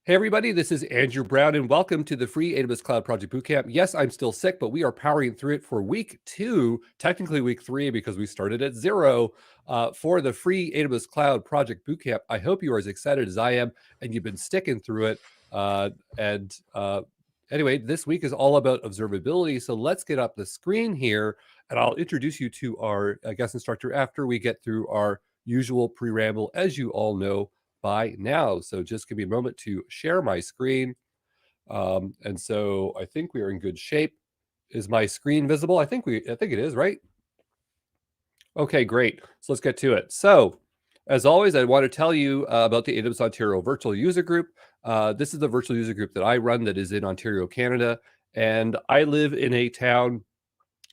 Hey everybody, this is Andrew Brown and welcome to the free AWS Cloud Project Bootcamp. Yes, I'm still sick, but we are powering through it for week 2, technically week 3 because we started at 0 for the free AWS Cloud Project Bootcamp. I hope you are as excited as I am and you've been sticking through it. Anyway, this week is all about observability. So let's get up the screen here and I'll introduce you to our guest instructor after we get through our usual preamble, as you all know by now. So just give me a moment to share my screen. And so I think we are in good shape. Is my screen visible? I think it is, right? Okay, great. So let's get to it. So as always, I want to tell you about the AWS Ontario Virtual User Group. This is the virtual user group that I run that is in Ontario, Canada. And I live in a town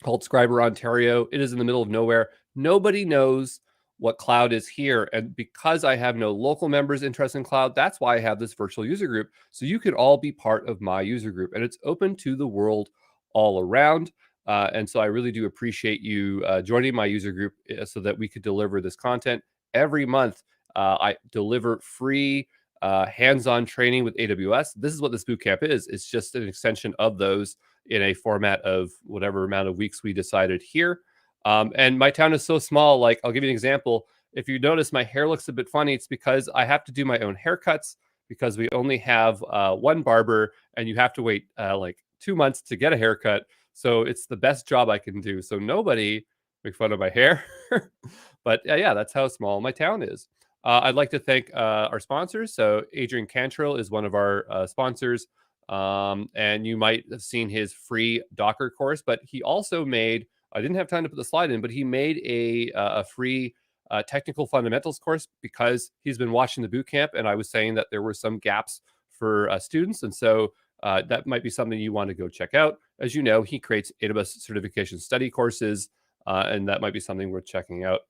called Scriber, Ontario. It is in the middle of nowhere. Nobody knows what cloud is here. And because I have no local members interested in cloud, that's why I have this virtual user group. So you can all be part of my user group and it's open to the world all around. And so I really do appreciate you joining my user group so that we could deliver this content. Every month, I deliver free hands-on training with AWS. This is what this bootcamp is. It's just an extension of those in a format of whatever amount of weeks we decided here. And my town is so small, like I'll give you an example. If you notice my hair looks a bit funny, it's because I have to do my own haircuts because we only have one barber and you have to wait like 2 months to get a haircut. So it's the best job I can do. So nobody make fun of my hair. But yeah, that's how small my town is. I'd like to thank our sponsors. So Adrian Cantrill is one of our sponsors. And you might have seen his free Docker course, but he also made, I didn't have time to put the slide in, but he made a free technical fundamentals course because he's been watching the bootcamp and I was saying that there were some gaps for students. And so that might be something you want to go check out. As you know, he creates AWS certification study courses, and that might be something worth checking out.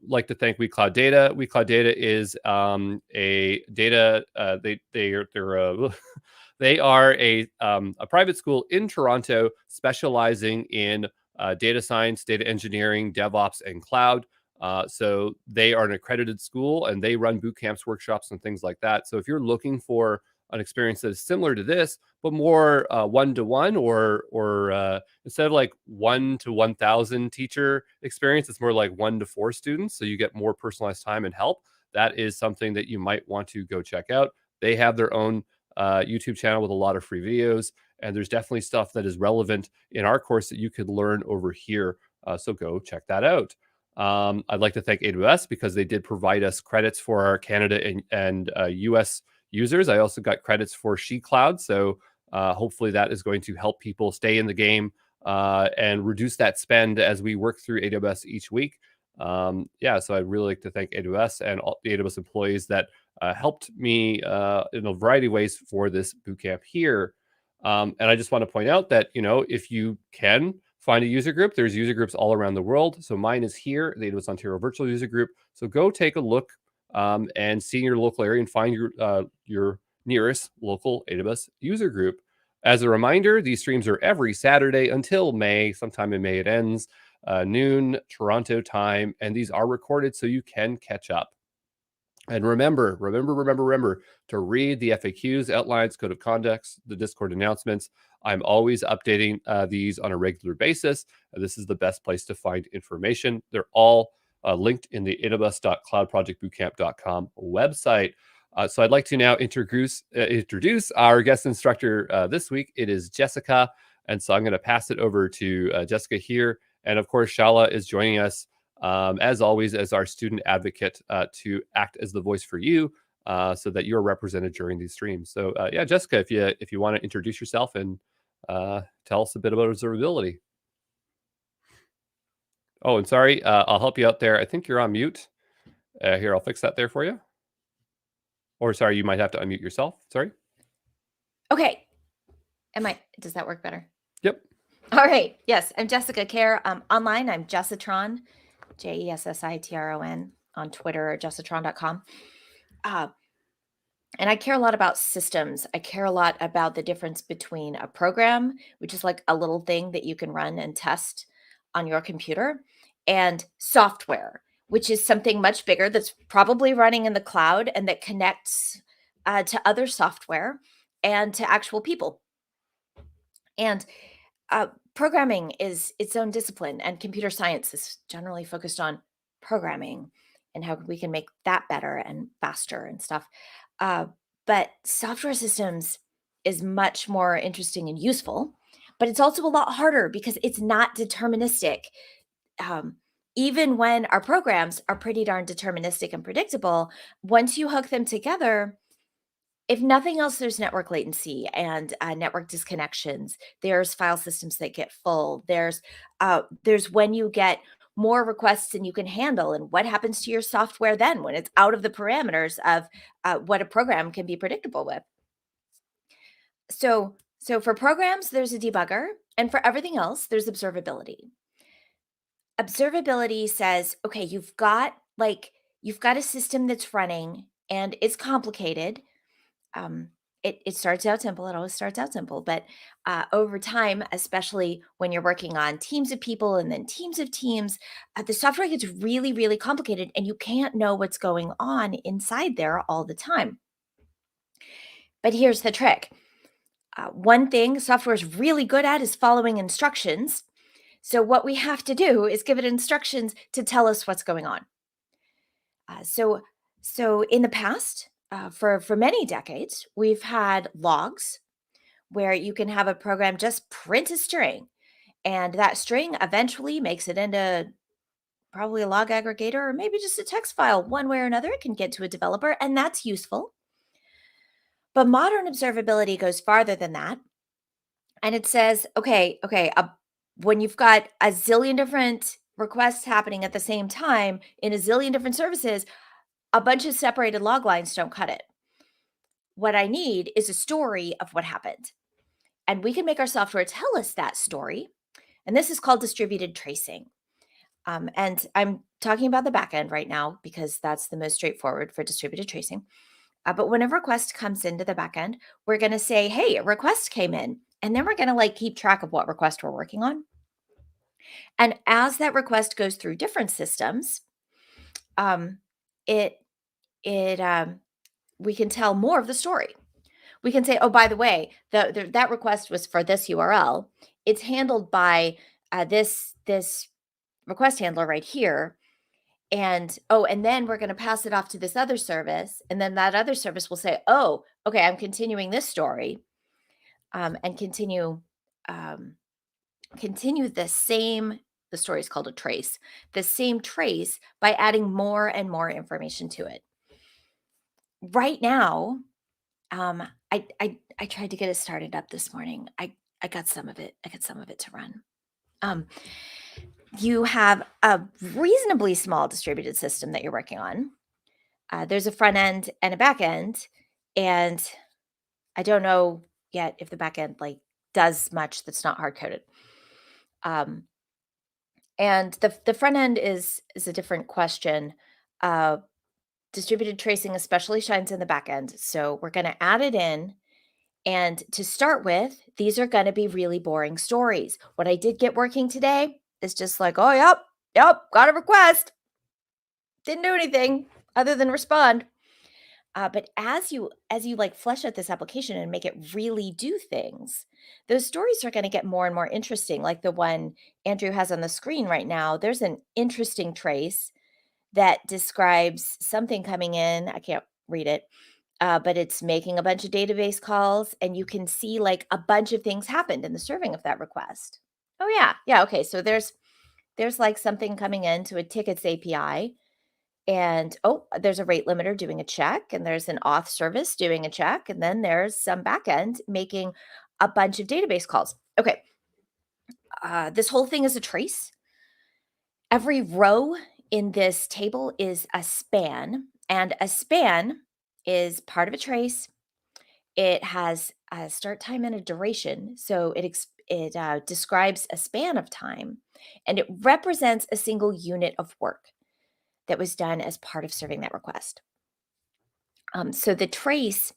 Like to thank WeCloud Data. WeCloud Data is a data. They are a private school in Toronto specializing in data science, data engineering, DevOps, and cloud. So they are an accredited school and they run boot camps, workshops, and things like that. So if you're looking for an experience that is similar to this, but more one-to-one or instead of like 1 to 1,000 teacher experience, it's more like 1 to 4 students. So you get more personalized time and help. That is something that you might want to go check out. They have their own YouTube channel with a lot of free videos. And there's definitely stuff that is relevant in our course that you could learn over here. So go check that out. I'd like to thank AWS because they did provide us credits for our Canada and US users. I also got credits for SheCloud. So hopefully that is going to help people stay in the game and reduce that spend as we work through AWS each week. Yeah, so I'd really like to thank AWS and all the AWS employees that helped me in a variety of ways for this bootcamp here. And I just want to point out that, if you can find a user group, there's user groups all around the world. So mine is here, the AWS Ontario Virtual User Group. So go take a look and see in your local area and find your nearest local AWS user group. As a reminder, these streams are every Saturday until May. Sometime in May it ends, noon Toronto time, and these are recorded so you can catch up. And remember to read the FAQs, outlines, code of conduct, the Discord announcements. I'm always updating these on a regular basis. This is the best place to find information. They're all linked in the aws.cloudprojectbootcamp.com website. So I'd like to now introduce our guest instructor this week. It is Jessica. And so I'm going to pass it over to Jessica here. And of course, Shala is joining us as always, as our student advocate to act as the voice for you so that you're represented during these streams. So yeah, Jessica, if you want to introduce yourself and tell us a bit about observability. Oh, and sorry, I'll help you out there. I think you're on mute. Here, I'll fix that there for you. Or sorry, you might have to unmute yourself. Sorry. Okay. Does that work better? Yep. All right. Yes, I'm Jessica Kerr. Online, I'm Jessitron, Jessitron on Twitter or jessitron.com. And I care a lot about systems. I care a lot about the difference between a program, which is like a little thing that you can run and test on your computer, and software, which is something much bigger that's probably running in the cloud and that connects to other software and to actual people. And programming is its own discipline, and computer science is generally focused on programming and how we can make that better and faster and stuff. Uh, but software systems is much more interesting and useful, but it's also a lot harder because it's not deterministic. Um, Even when our programs are pretty darn deterministic and predictable, once you hook them together, if nothing else, there's network latency and network disconnections. There's file systems that get full. There's when you get more requests than you can handle, and what happens to your software then when it's out of the parameters of what a program can be predictable with. So for programs, there's a debugger, and for everything else, there's observability. Observability says, okay, you've got a system that's running and it's complicated. It starts out simple. It always starts out simple, but over time, especially when you're working on teams of people and then teams of teams, the software gets really, really complicated, and you can't know what's going on inside there all the time. But here's the trick. One thing software is really good at is following instructions. So what we have to do is give it instructions to tell us what's going on. So in the past, for many decades, we've had logs where you can have a program just print a string, and that string eventually makes it into probably a log aggregator or maybe just a text file. One way or another, it can get to a developer, and that's useful. But modern observability goes farther than that, and it says, okay, when you've got a zillion different requests happening at the same time in a zillion different services, a bunch of separated log lines don't cut it. What I need is a story of what happened. And we can make our software tell us that story. And this is called distributed tracing. And I'm talking about the backend right now because that's the most straightforward for distributed tracing. But when a request comes into the backend, we're going to say, hey, a request came in. And then we're going to keep track of what request we're working on. And as that request goes through different systems, we can tell more of the story. We can say, oh, by the way, that request was for this URL. It's handled by this request handler right here. And then we're going to pass it off to this other service. And then that other service will say, oh, okay, I'm continuing this story, and continue the story is called a trace, the same trace by adding more and more information to it. Right now, I tried to get it started up this morning. I got some of it. I got some of it to run. You have a reasonably small distributed system that you're working on. There's a front end and a back end, and I don't know yet if the back end does much that's not hard coded. And the front end is a different question. Distributed tracing especially shines in the back end, so we're going to add it in. And to start with, these are going to be really boring stories. What I did get working today is just oh, yep, got a request. Didn't do anything other than respond. But as you flesh out this application and make it really do things, those stories are going to get more and more interesting. Like the one Andrew has on the screen right now, there's an interesting trace that describes something coming in. I can't read it. But it's making a bunch of database calls, and you can see a bunch of things happened in the serving of that request. Oh yeah. Okay. So there's something coming into a tickets API, and there's a rate limiter doing a check, and there's an auth service doing a check, and then there's some backend making a bunch of database calls. Okay. This whole thing is a trace. Every row in this table is a span, and a span is part of a trace. It has a start time and a duration. So it describes a span of time, and it represents a single unit of work that was done as part of serving that request. So the trace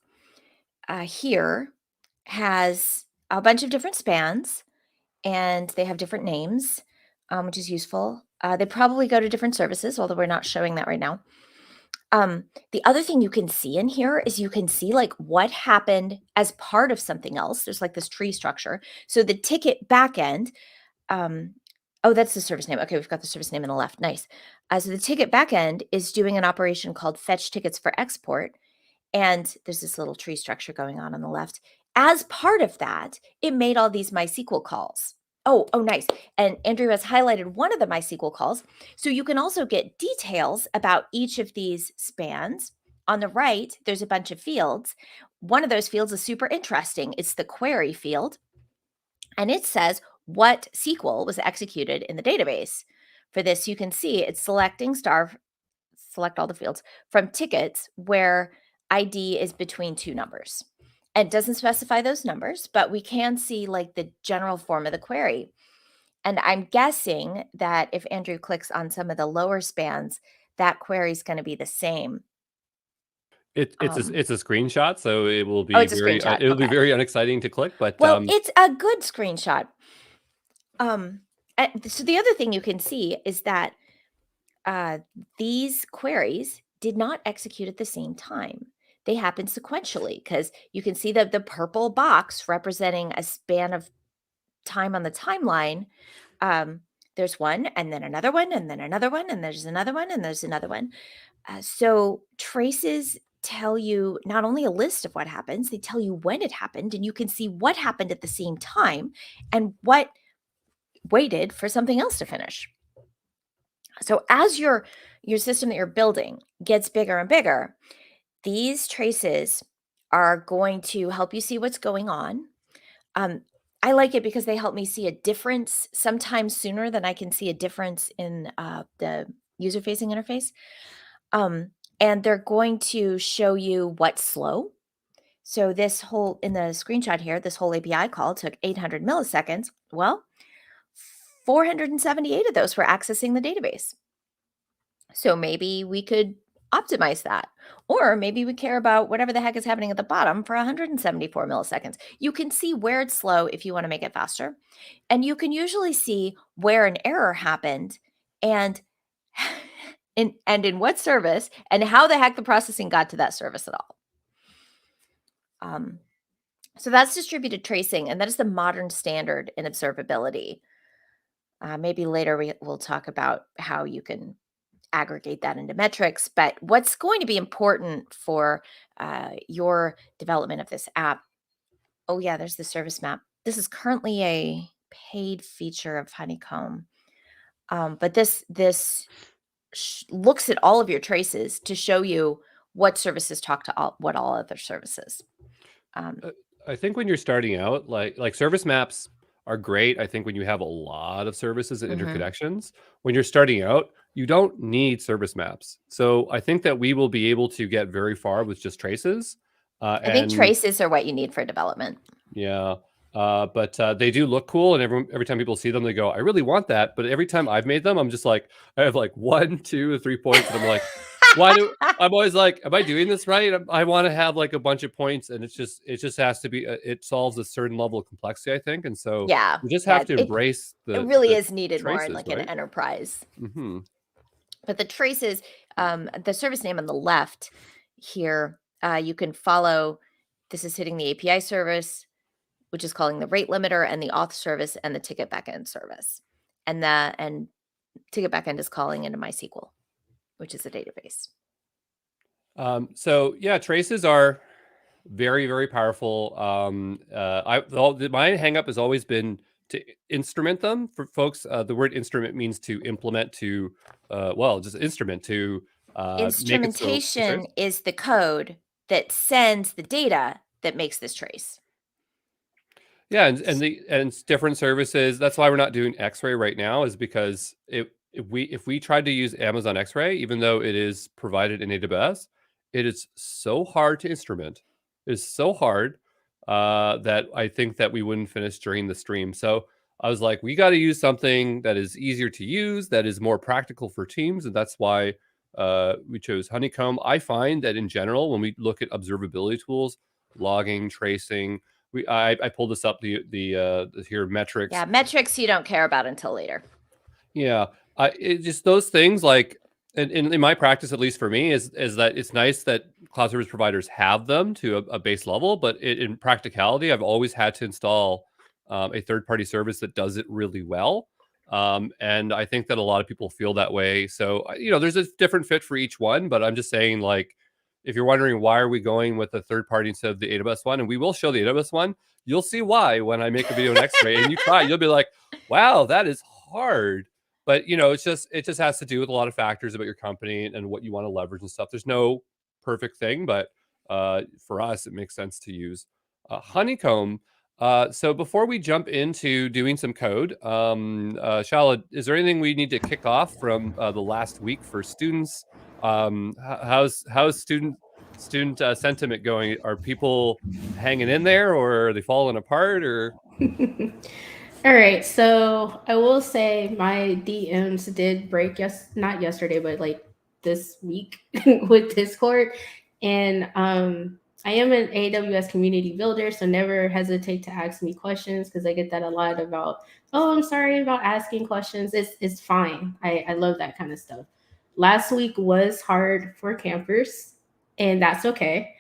here has a bunch of different spans, and they have different names, which is useful. They probably go to different services, although we're not showing that right now. The other thing you can see in here is you can see like what happened as part of something else. There's like this tree structure. So the ticket backend, oh, that's the service name. Okay, we've got the service name on the left. Nice. So the ticket backend is doing an operation called fetch tickets for export. And there's this little tree structure going on the left. As part of that, it made all these MySQL calls. Oh, nice. And Andrew has highlighted one of the MySQL calls. So you can also get details about each of these spans. On the right, there's a bunch of fields. One of those fields is super interesting. It's the query field. And it says what SQL was executed in the database. For this, you can see it's selecting select all the fields from tickets where ID is between two numbers. And it doesn't specify those numbers, but we can see like the general form of the query. And I'm guessing that if Andrew clicks on some of the lower spans, that query is going to be the same. It's a screenshot, so it will be It's a screenshot. it'll be Okay. very unexciting to click. But Well, it's a good screenshot. So the other thing you can see is that these queries did not execute at the same time. They happened sequentially because you can see that the purple box representing a span of time on the timeline. There's one, and then another one, and then another one, and there's another one, and there's another one. So traces tell you not only a list of what happens, they tell you when it happened, and you can see what happened at the same time and what waited for something else to finish. So as your system that you're building gets bigger and bigger, these traces are going to help you see what's going on. I like it because they help me see a difference sometimes sooner than I can see a difference in the user-facing interface. And they're going to show you what's slow. So this whole, in the screenshot here, this whole API call took 800 milliseconds. Well, 478 of those were accessing the database. So maybe we could optimize that. Or maybe we care about whatever the heck is happening at the bottom for 174 milliseconds. You can see where it's slow if you want to make it faster. And you can usually see where an error happened and in what service and how the heck the processing got to that service at all. So that's distributed tracing, and that is the modern standard in observability. Maybe later we'll talk about how you can aggregate that into metrics, but what's going to be important for your development of this app? Oh yeah, there's the service map. This is currently a paid feature of Honeycomb, but this looks at all of your traces to show you what services talk to what all other services. I think when you're starting out, like service maps are great. I think when you have a lot of services and interconnections, when you're starting out, you don't need service maps. So I think that we will be able to get very far with just traces. I think traces are what you need for development. Yeah. But they do look cool, and every time people see them, they go, "I really want that." But every time I've made them, I'm just like, I have like 1, 2, or 3 points, and I'm like, I'm always like, am I doing this right? I want to have like a bunch of points, and it just has to be. It solves a certain level of complexity, I think, and so yeah, you just have to embrace it really the is needed traces, more in like right? an enterprise. Mm-hmm. But the traces, the service name on the left here, you can follow. This is hitting the API service, which is calling the rate limiter, and the auth service, and the ticket backend service. And ticket backend is calling into MySQL, which is a database. So yeah, traces are very, very powerful. My hang up has always been to instrument them for folks. The word instrument means to implement, to just instrument, to Instrumentation is the code that sends the data that makes this trace. Yeah, and it's different services. That's why we're not doing X-ray right now, is because if we tried to use Amazon X-ray, even though it is provided in AWS, it is so hard to instrument. It is so hard that I think that we wouldn't finish during the stream. So I was like, we got to use something that is easier to use, that is more practical for teams, and that's why we chose Honeycomb. I find that in general, when we look at observability tools, logging, tracing, I pulled this up, the here metrics. Yeah, metrics you don't care about until later. Yeah, it just those things, like And in my practice, at least for me, is that it's nice that cloud service providers have them to a base level, but in practicality, I've always had to install a third-party service that does it really well. And I think that a lot of people feel that way. So, there's a different fit for each one, but I'm just saying, like, if you're wondering why are we going with a third party instead of the AWS one, and we will show the AWS one, you'll see why when I make a video next way, and you try, you'll be like, wow, that is hard. But it just has to do with a lot of factors about your company and what you want to leverage and stuff. There's no perfect thing, but for us, it makes sense to use Honeycomb. So before we jump into doing some code, Shala, is there anything we need to kick off from the last week for students? How's student sentiment going? Are people hanging in there, or are they falling apart, or? All right, so I will say my DMs did break not yesterday, but like this week with Discord. And I am an AWS community builder, so never hesitate to ask me questions because I get that a lot about, oh, I'm sorry about asking questions. It's fine. I love that kind of stuff. Last week was hard for campers, and that's okay.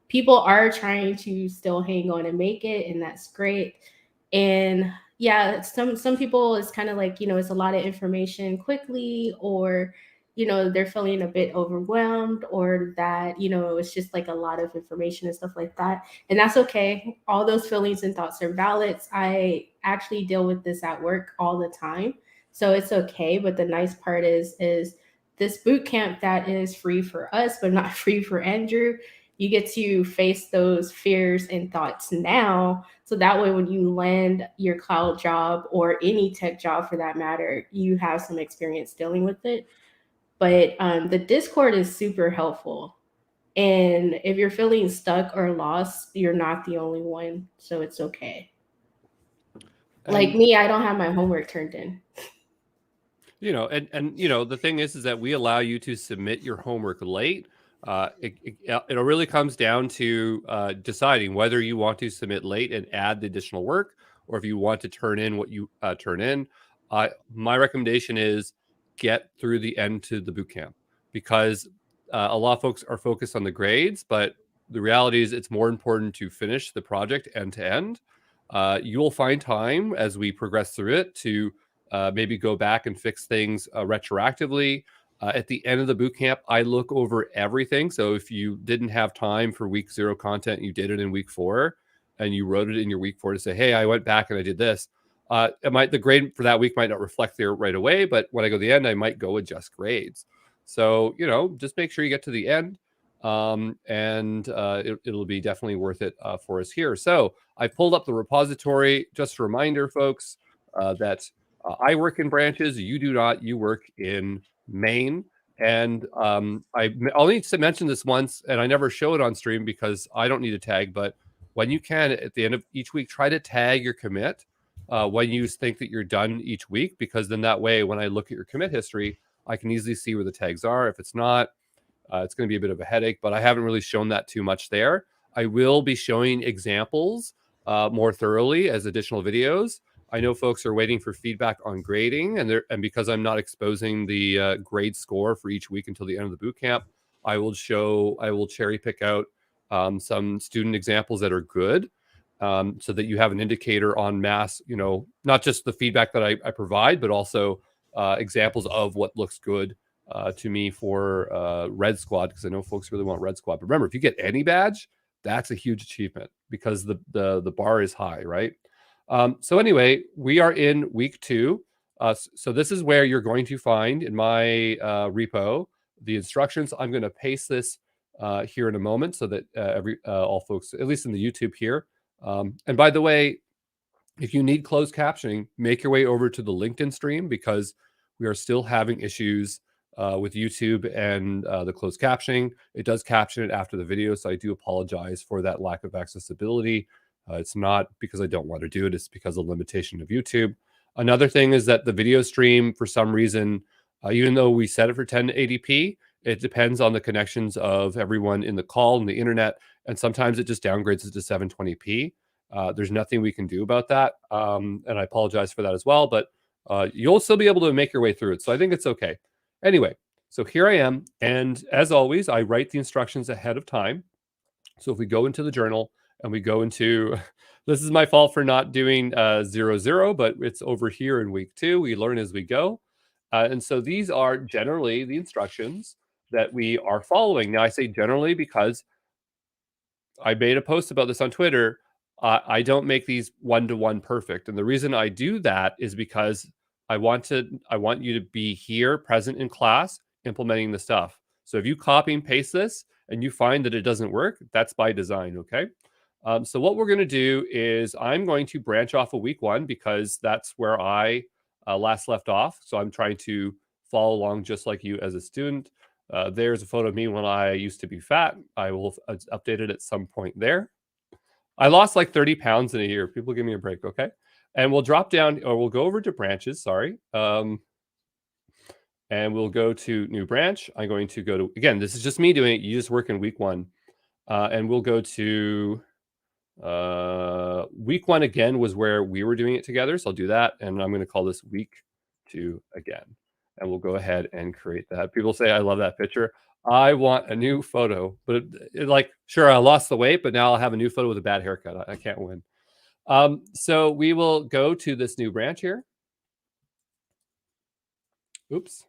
People are trying to still hang on and make it, and that's great. And yeah, some people, it's kind of like, it's a lot of information quickly, or they're feeling a bit overwhelmed, or that it's just like a lot of information and stuff like that, and that's okay. All those feelings and thoughts are valid. I actually deal with this at work all the time, so it's okay. But the nice part is this boot camp that is free for us but not free for Andrew, you get to face those fears and thoughts now. So that way, when you land your cloud job or any tech job for that matter, you have some experience dealing with it. But the Discord is super helpful. And if you're feeling stuck or lost, you're not the only one. So it's okay. Like me, I don't have my homework turned in. The thing is that we allow you to submit your homework late. It really comes down to deciding whether you want to submit late and add the additional work, or if you want to turn in what you turn in. My recommendation is get through the end to the bootcamp, because a lot of folks are focused on the grades, but the reality is it's more important to finish the project end to end. You will find time as we progress through it to maybe go back and fix things retroactively. At the end of the bootcamp, I look over everything. So if you didn't have time for week 0 content, you did it in week 4, and you wrote it in your week 4 to say, hey, I went back and I did this. The grade for that week might not reflect there right away, but when I go to the end, I might go adjust grades. So, just make sure you get to the end, and it'll be definitely worth it for us here. So I pulled up the repository. Just a reminder, folks, that I work in branches. You do not. You work in Maine. And I'll need to mention this once, and I never show it on stream because I don't need a tag, but when you can, at the end of each week, try to tag your commit when you think that you're done each week, because then that way, when I look at your commit history, I can easily see where the tags are. If it's not, it's going to be a bit of a headache, but I haven't really shown that too much there. I will be showing examples more thoroughly as additional videos. I know folks are waiting for feedback on grading, and because I'm not exposing the grade score for each week until the end of the bootcamp, I will cherry pick out some student examples that are good, so that you have an indicator on mass, not just the feedback that I provide, but also examples of what looks good to me for Red Squad, because I know folks really want Red Squad. But remember, if you get any badge, that's a huge achievement because the bar is high, right? So anyway, we are in week 2. So this is where you're going to find in my repo the instructions. I'm going to paste this here in a moment so that all folks, at least in the YouTube here. And by the way, if you need closed captioning, make your way over to the LinkedIn stream, because we are still having issues with YouTube and the closed captioning. It does caption it after the video, so I do apologize for that lack of accessibility. It's not because I don't want to do it, it's because of the limitation of YouTube. Another thing is that the video stream, for some reason, even though we set it for 1080p, it depends on the connections of everyone in the call and the internet, and sometimes it just downgrades it to 720p. There's nothing we can do about that, and I apologize for that as well, but you'll still be able to make your way through it, so I think it's okay. Anyway, so here I am. And as always, I write the instructions ahead of time. So if we go into the journal and we go into, this is my fault for not doing 0, but it's over here in week 2. We learn as we go. And so these are generally the instructions that we are following. Now I say generally because I made a post about this on Twitter. I don't make these one-to-one perfect. And the reason I do that is because I want you to be here present in class implementing the stuff. So if you copy and paste this and you find that it doesn't work, that's by design, okay? So what we're going to do is I'm going to branch off of week 1 because that's where I last left off. So I'm trying to follow along just like you as a student. There's a photo of me when I used to be fat. I will update it at some point there. I lost like 30 pounds in a year. People give me a break, okay? And we'll drop down, or we'll go over to branches, sorry. And we'll go to new branch. I'm going to go to, again, this is just me doing it. You just work in week 1. And we'll go to week 1 again was where we were doing it together. So I'll do that. And I'm going to call this week 2 again. And we'll go ahead and create that. People say, I love that picture. I want a new photo, but like, sure, I lost the weight, but now I'll have a new photo with a bad haircut. I can't win. So we will go to this new branch here. Oops.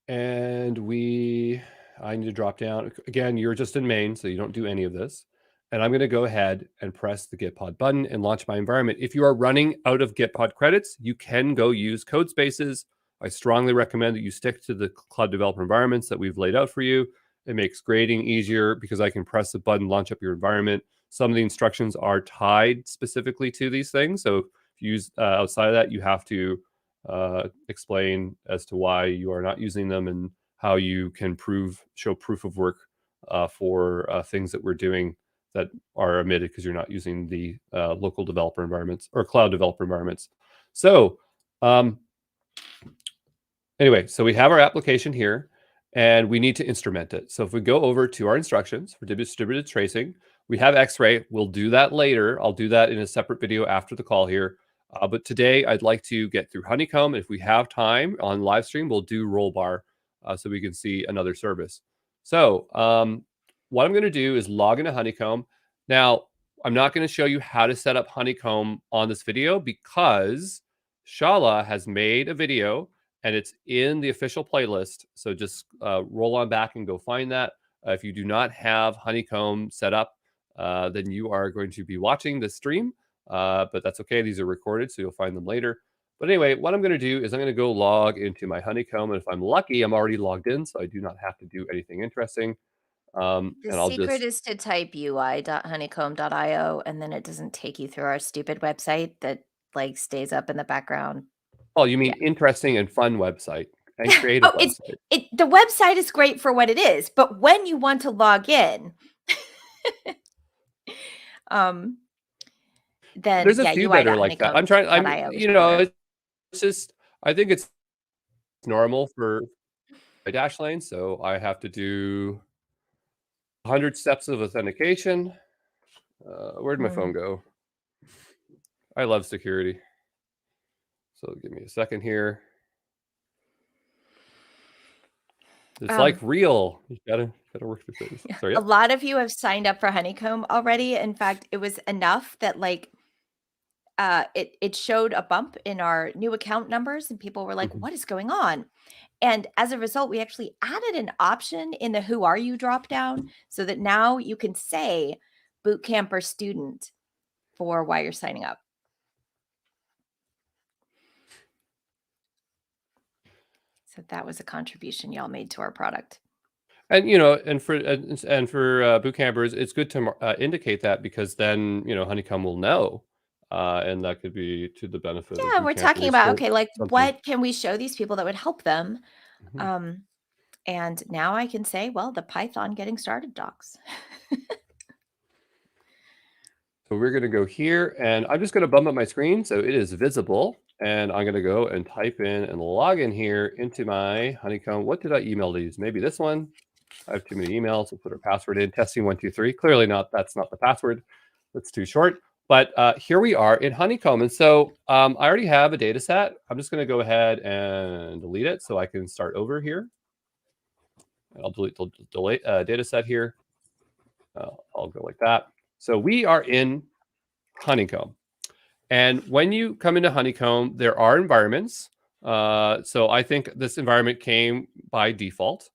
And I need to drop down. Again, you're just in main, so you don't do any of this. And I'm going to go ahead and press the Gitpod button and launch my environment. If you are running out of Gitpod credits, you can go use code spaces. I strongly recommend that you stick to the cloud developer environments that we've laid out for you. It makes grading easier because I can press a button, launch up your environment. Some of the instructions are tied specifically to these things. So if you use outside of that, you have to explain as to why you are not using them and how you can show proof of work for things that we're doing that are omitted because you're not using the local developer environments or cloud developer environments. So anyway, so we have our application here and we need to instrument it. So if we go over to our instructions for distributed tracing, we have X-ray. We'll do that later. I'll do that in a separate video after the call here. But today I'd like to get through Honeycomb. If we have time on live stream, we'll do Rollbar so we can see another service. So what I'm going to do is log into Honeycomb. Now, I'm not going to show you how to set up Honeycomb on this video because Shala has made a video and it's in the official playlist. So just roll on back and go find that. If you do not have Honeycomb set up, then you are going to be watching this stream. But that's okay. These are recorded, so you'll find them later. But anyway, what I'm going to do is I'm going to go log into my Honeycomb. And if I'm lucky, I'm already logged in, so I do not have to do anything interesting. The secret is to type ui.honeycomb.io, and then it doesn't take you through our stupid website that like stays up in the background. Oh, you mean interesting and fun website and creative website. The website is great for what it is, but when you want to log in, then there's a few that are like that. It's just, I think it's normal for my Dashlane. So I have to do 100 steps of authentication. Where'd my phone go? I love security. So give me a second here. It's like real. You gotta work through things. Sorry, a lot of you have signed up for Honeycomb already. In fact, it was enough that like it showed a bump in our new account numbers and people were like, what is going on? And as a result, we actually added an option in the Who Are You dropdown so that now you can say Bootcamp or student for why you're signing up. So that was a contribution y'all made to our product. And and for bootcampers, it's good to indicate that because then Honeycomb will know, and that could be to the benefit. Yeah, we're talking about what can we show these people that would help them, and now I can say, well, the Python getting started docs. So we're going to go here, and I'm just going to bump up my screen so it is visible. And I'm going to go and type in and log in here into my Honeycomb. What did I email these? Maybe this one. I have too many emails. We'll put our password in. Testing 1 2 3. Clearly not. That's not the password. That's too short. But here we are in Honeycomb. And so I already have a data set. I'm just going to go ahead and delete it so I can start over here. I'll delete the data set here. I'll go like that. So we are in Honeycomb. And when you come into Honeycomb, there are environments. So I think this environment came by default.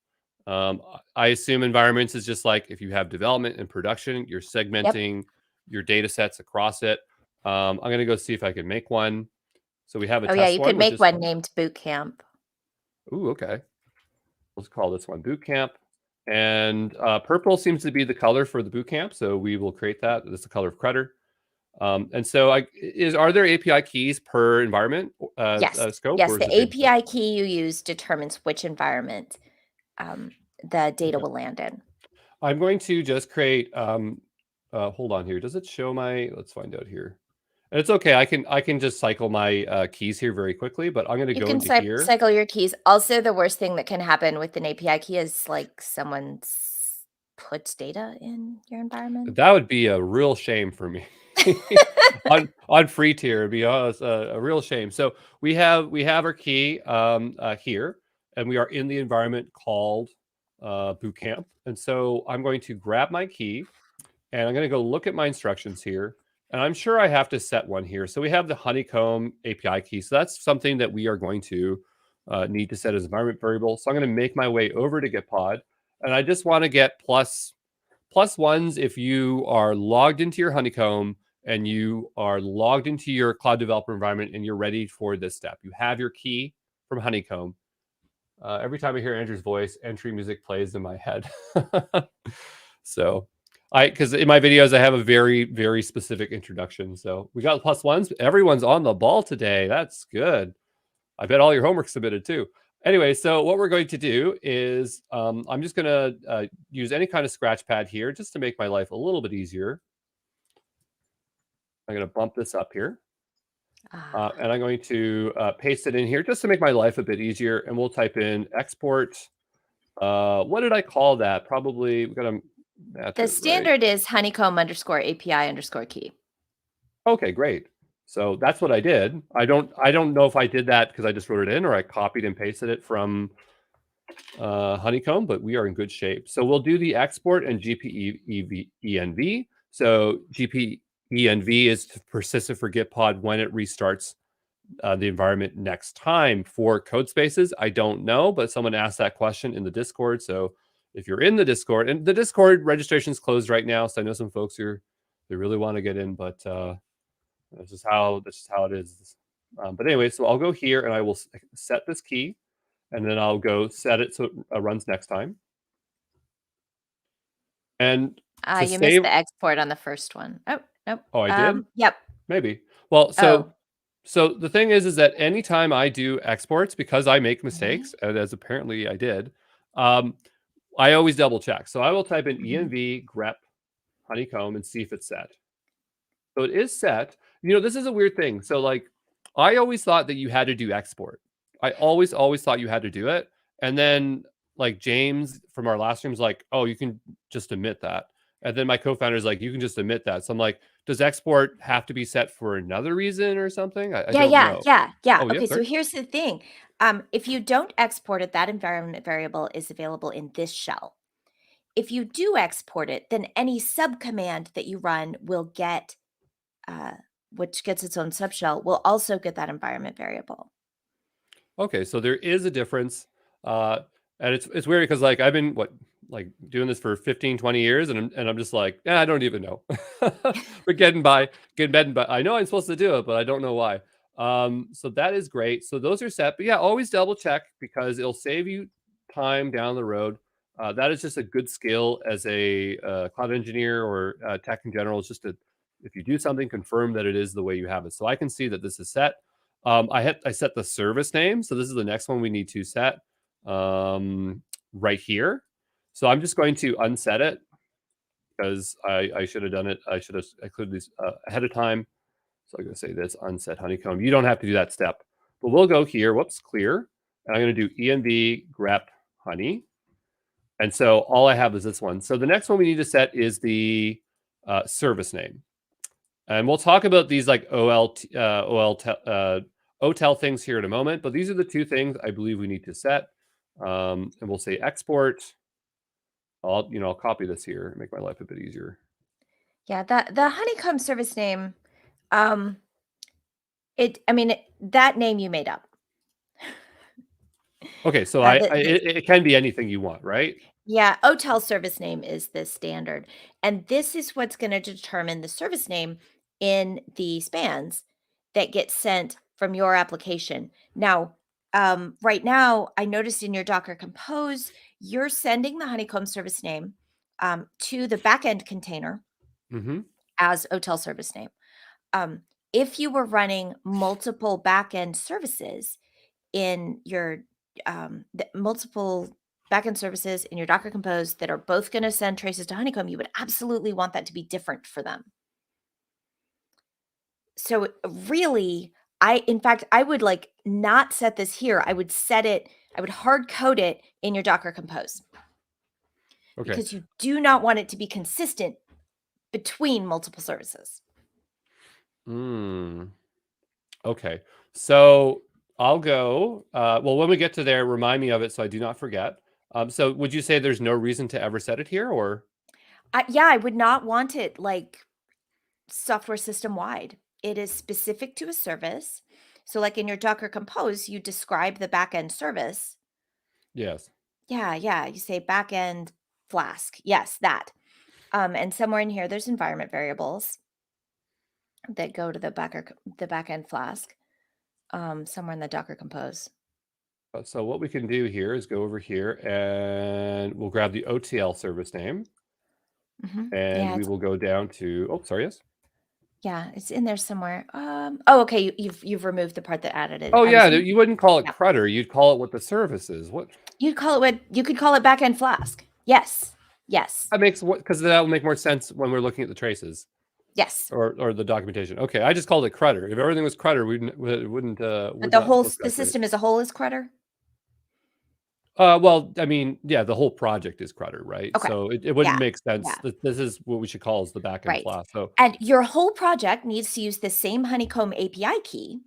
I assume environments is just like if you have development and production, you're segmenting your data sets across it. I'm going to go see if I can make one. So we have a Oh test yeah, you one, could make one named Bootcamp. Ooh, okay. Let's call this one Bootcamp. And purple seems to be the color for the Bootcamp, so we will create that. This is the color of Credder. And so are there API keys per environment Yes. scope? Yes, or the is it API key you use determines which environment the data will land in. I'm going to just create, hold on here. Does it show let's find out here. And it's okay. I can just cycle my keys here very quickly, but I'm going to go into here. Cycle your keys. Also, the worst thing that can happen with an API key is like someone puts data in your environment. That would be a real shame for me. on free tier, it'd be a real shame. So we have our key here, and we are in the environment called Bootcamp. And so I'm going to grab my key, and I'm going to go look at my instructions here. And I'm sure I have to set one here. So we have the Honeycomb API key. So that's something that we are going to need to set as environment variable. So I'm going to make my way over to Gitpod, and I just want to get plus ones if you are logged into your Honeycomb and you are logged into your cloud developer environment and you're ready for this step. You have your key from Honeycomb. Every time I hear Andrew's voice, entry music plays in my head. So because in my videos, I have a very, very specific introduction. So we got plus ones. Everyone's on the ball today. That's good. I bet all your homework's submitted too. Anyway, so what we're going to do is I'm just going to use any kind of scratch pad here just to make my life a little bit easier. I'm going to bump this up here. And I'm going to paste it in here just to make my life a bit easier. And we'll type in export. What did I call that? Probably we've got to match The standard is Honeycomb _API _key. Okay, great. So that's what I did. I don't know if I did that because I just wrote it in or I copied and pasted it from Honeycomb, but we are in good shape. So we'll do the export and GPENV. So GPENV is persistent for Gitpod when it restarts the environment next time. For code spaces, I don't know, but someone asked that question in the Discord. So if you're in the Discord, and the Discord registration is closed right now, so I know some folks here they really want to get in, but this is how it is. But anyway, so I'll go here and I will set this key, and then I'll go set it so it runs next time. And you missed the export on the first one. Oh, nope. Oh, I did? Yep. Maybe. Well, so the thing is that anytime I do exports, because I make mistakes, and as apparently I did, I always double check. So I will type in env grep honeycomb and see if it's set. So it is set. This is a weird thing. So like, I always thought that you had to do export. I always thought you had to do it. And then like James from our last stream is like, oh, you can just omit that. And then my co-founder is like, you can just omit that. So I'm like, does export have to be set for another reason or something? I don't know. Yeah. Okay, so here's the thing. If you don't export it, that environment variable is available in this shell. If you do export it, then any subcommand that you run will get, which gets its own subshell, will also get that environment variable. Okay, so there is a difference. And it's weird because like I've been doing this for 15, 20 years, and I'm just like, I don't even know. We're getting by. I know I'm supposed to do it, but I don't know why. So that is great. So those are set. But yeah, always double check because it'll save you time down the road. That is just a good skill as a cloud engineer or tech in general. It's just if you do something, confirm that it is the way you have it. So I can see that this is set. I set the service name. So this is the next one we need to set right here. So I'm just going to unset it because I should have done it. I should have included these ahead of time. So I'm going to say this unset honeycomb. You don't have to do that step, but we'll go here. Whoops, clear. And I'm going to do env grep honey. And so all I have is this one. So the next one we need to set is the service name. And we'll talk about these like OTel things here in a moment, but these are the two things I believe we need to set. And we'll say export. I'll copy this here and make my life a bit easier. Yeah, the Honeycomb service name, um, that name you made up. Okay, so it can be anything you want, right? Yeah, OTel service name is the standard. And this is what's going to determine the service name in the spans that get sent from your application. Now, right now, I noticed in your Docker Compose, you're sending the Honeycomb service name to the backend container Mm-hmm. as OTel service name. Um, if you were running multiple backend services in your multiple backend services in your Docker Compose that are both going to send traces to Honeycomb, you would absolutely want that to be different for them. So really, in fact, I would like not set this here. I would hard code it in your Docker Compose. Okay. Because you do not want it to be consistent between multiple services. Okay. So I'll go. Well, when we get to there, remind me of it so I do not forget. So would you say there's no reason to ever set it here, or? Yeah, I would not want it like software system wide. It is specific to a service. So like in your Docker Compose, you describe the backend service. Yes. Yeah. You say backend Flask. Yes, that. And somewhere in here, there's environment variables that go to the backend Flask. Somewhere in the Docker Compose. So what we can do here is go over here and we'll grab the OTL service name, and Yeah, we will go down to. Oh, sorry. Yes. yeah, it's in there somewhere. Oh, okay. You've removed the part that added it. Oh I was yeah, thinking- you wouldn't call it yeah. Crutter. You'd call it what the service is. What? You could call it backend Flask. Yes. That makes because that will make more sense when we're looking at the traces. Yes. Or the documentation. Okay, I just called it Crutter. If everything was Crutter, we wouldn't. But the system as a whole is Crutter. Well, I mean, yeah, the whole project is Crutter, right? Okay. So it wouldn't Yeah. make sense. Yeah. This is what we should call as the backend Right. Flask. So And your whole project needs to use the same Honeycomb API key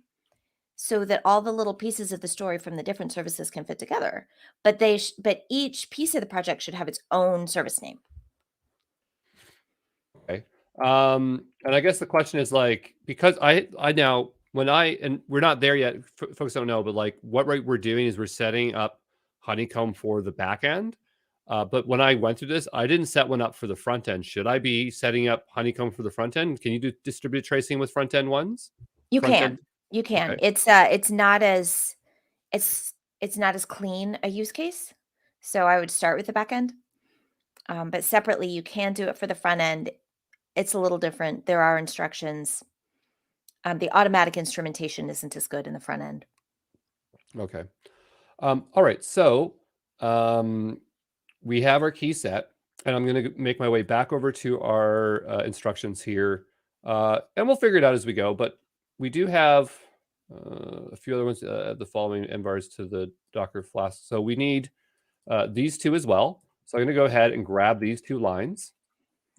so that all the little pieces of the story from the different services can fit together. But but each piece of the project should have its own service name. okay. And I guess the question is like, because I now and we're not there yet, folks don't know, but like what we're doing is we're setting up Honeycomb for the back end. But when I went through this, I didn't set one up for the front end. Should I be setting up Honeycomb for the front end? Can you do distributed tracing with front end ones? You Front can. end? You can. Okay. It's not as clean a use case. So I would start with the back end. But separately, you can do it for the front end. It's a little different. There are instructions. The automatic instrumentation isn't as good in the front end. Okay. All right. So we have our key set, and I'm going to make my way back over to our instructions here, and we'll figure it out as we go. But we do have a few other ones, the following envars to the Docker Flask. So we need these two as well. So I'm going to go ahead and grab these two lines.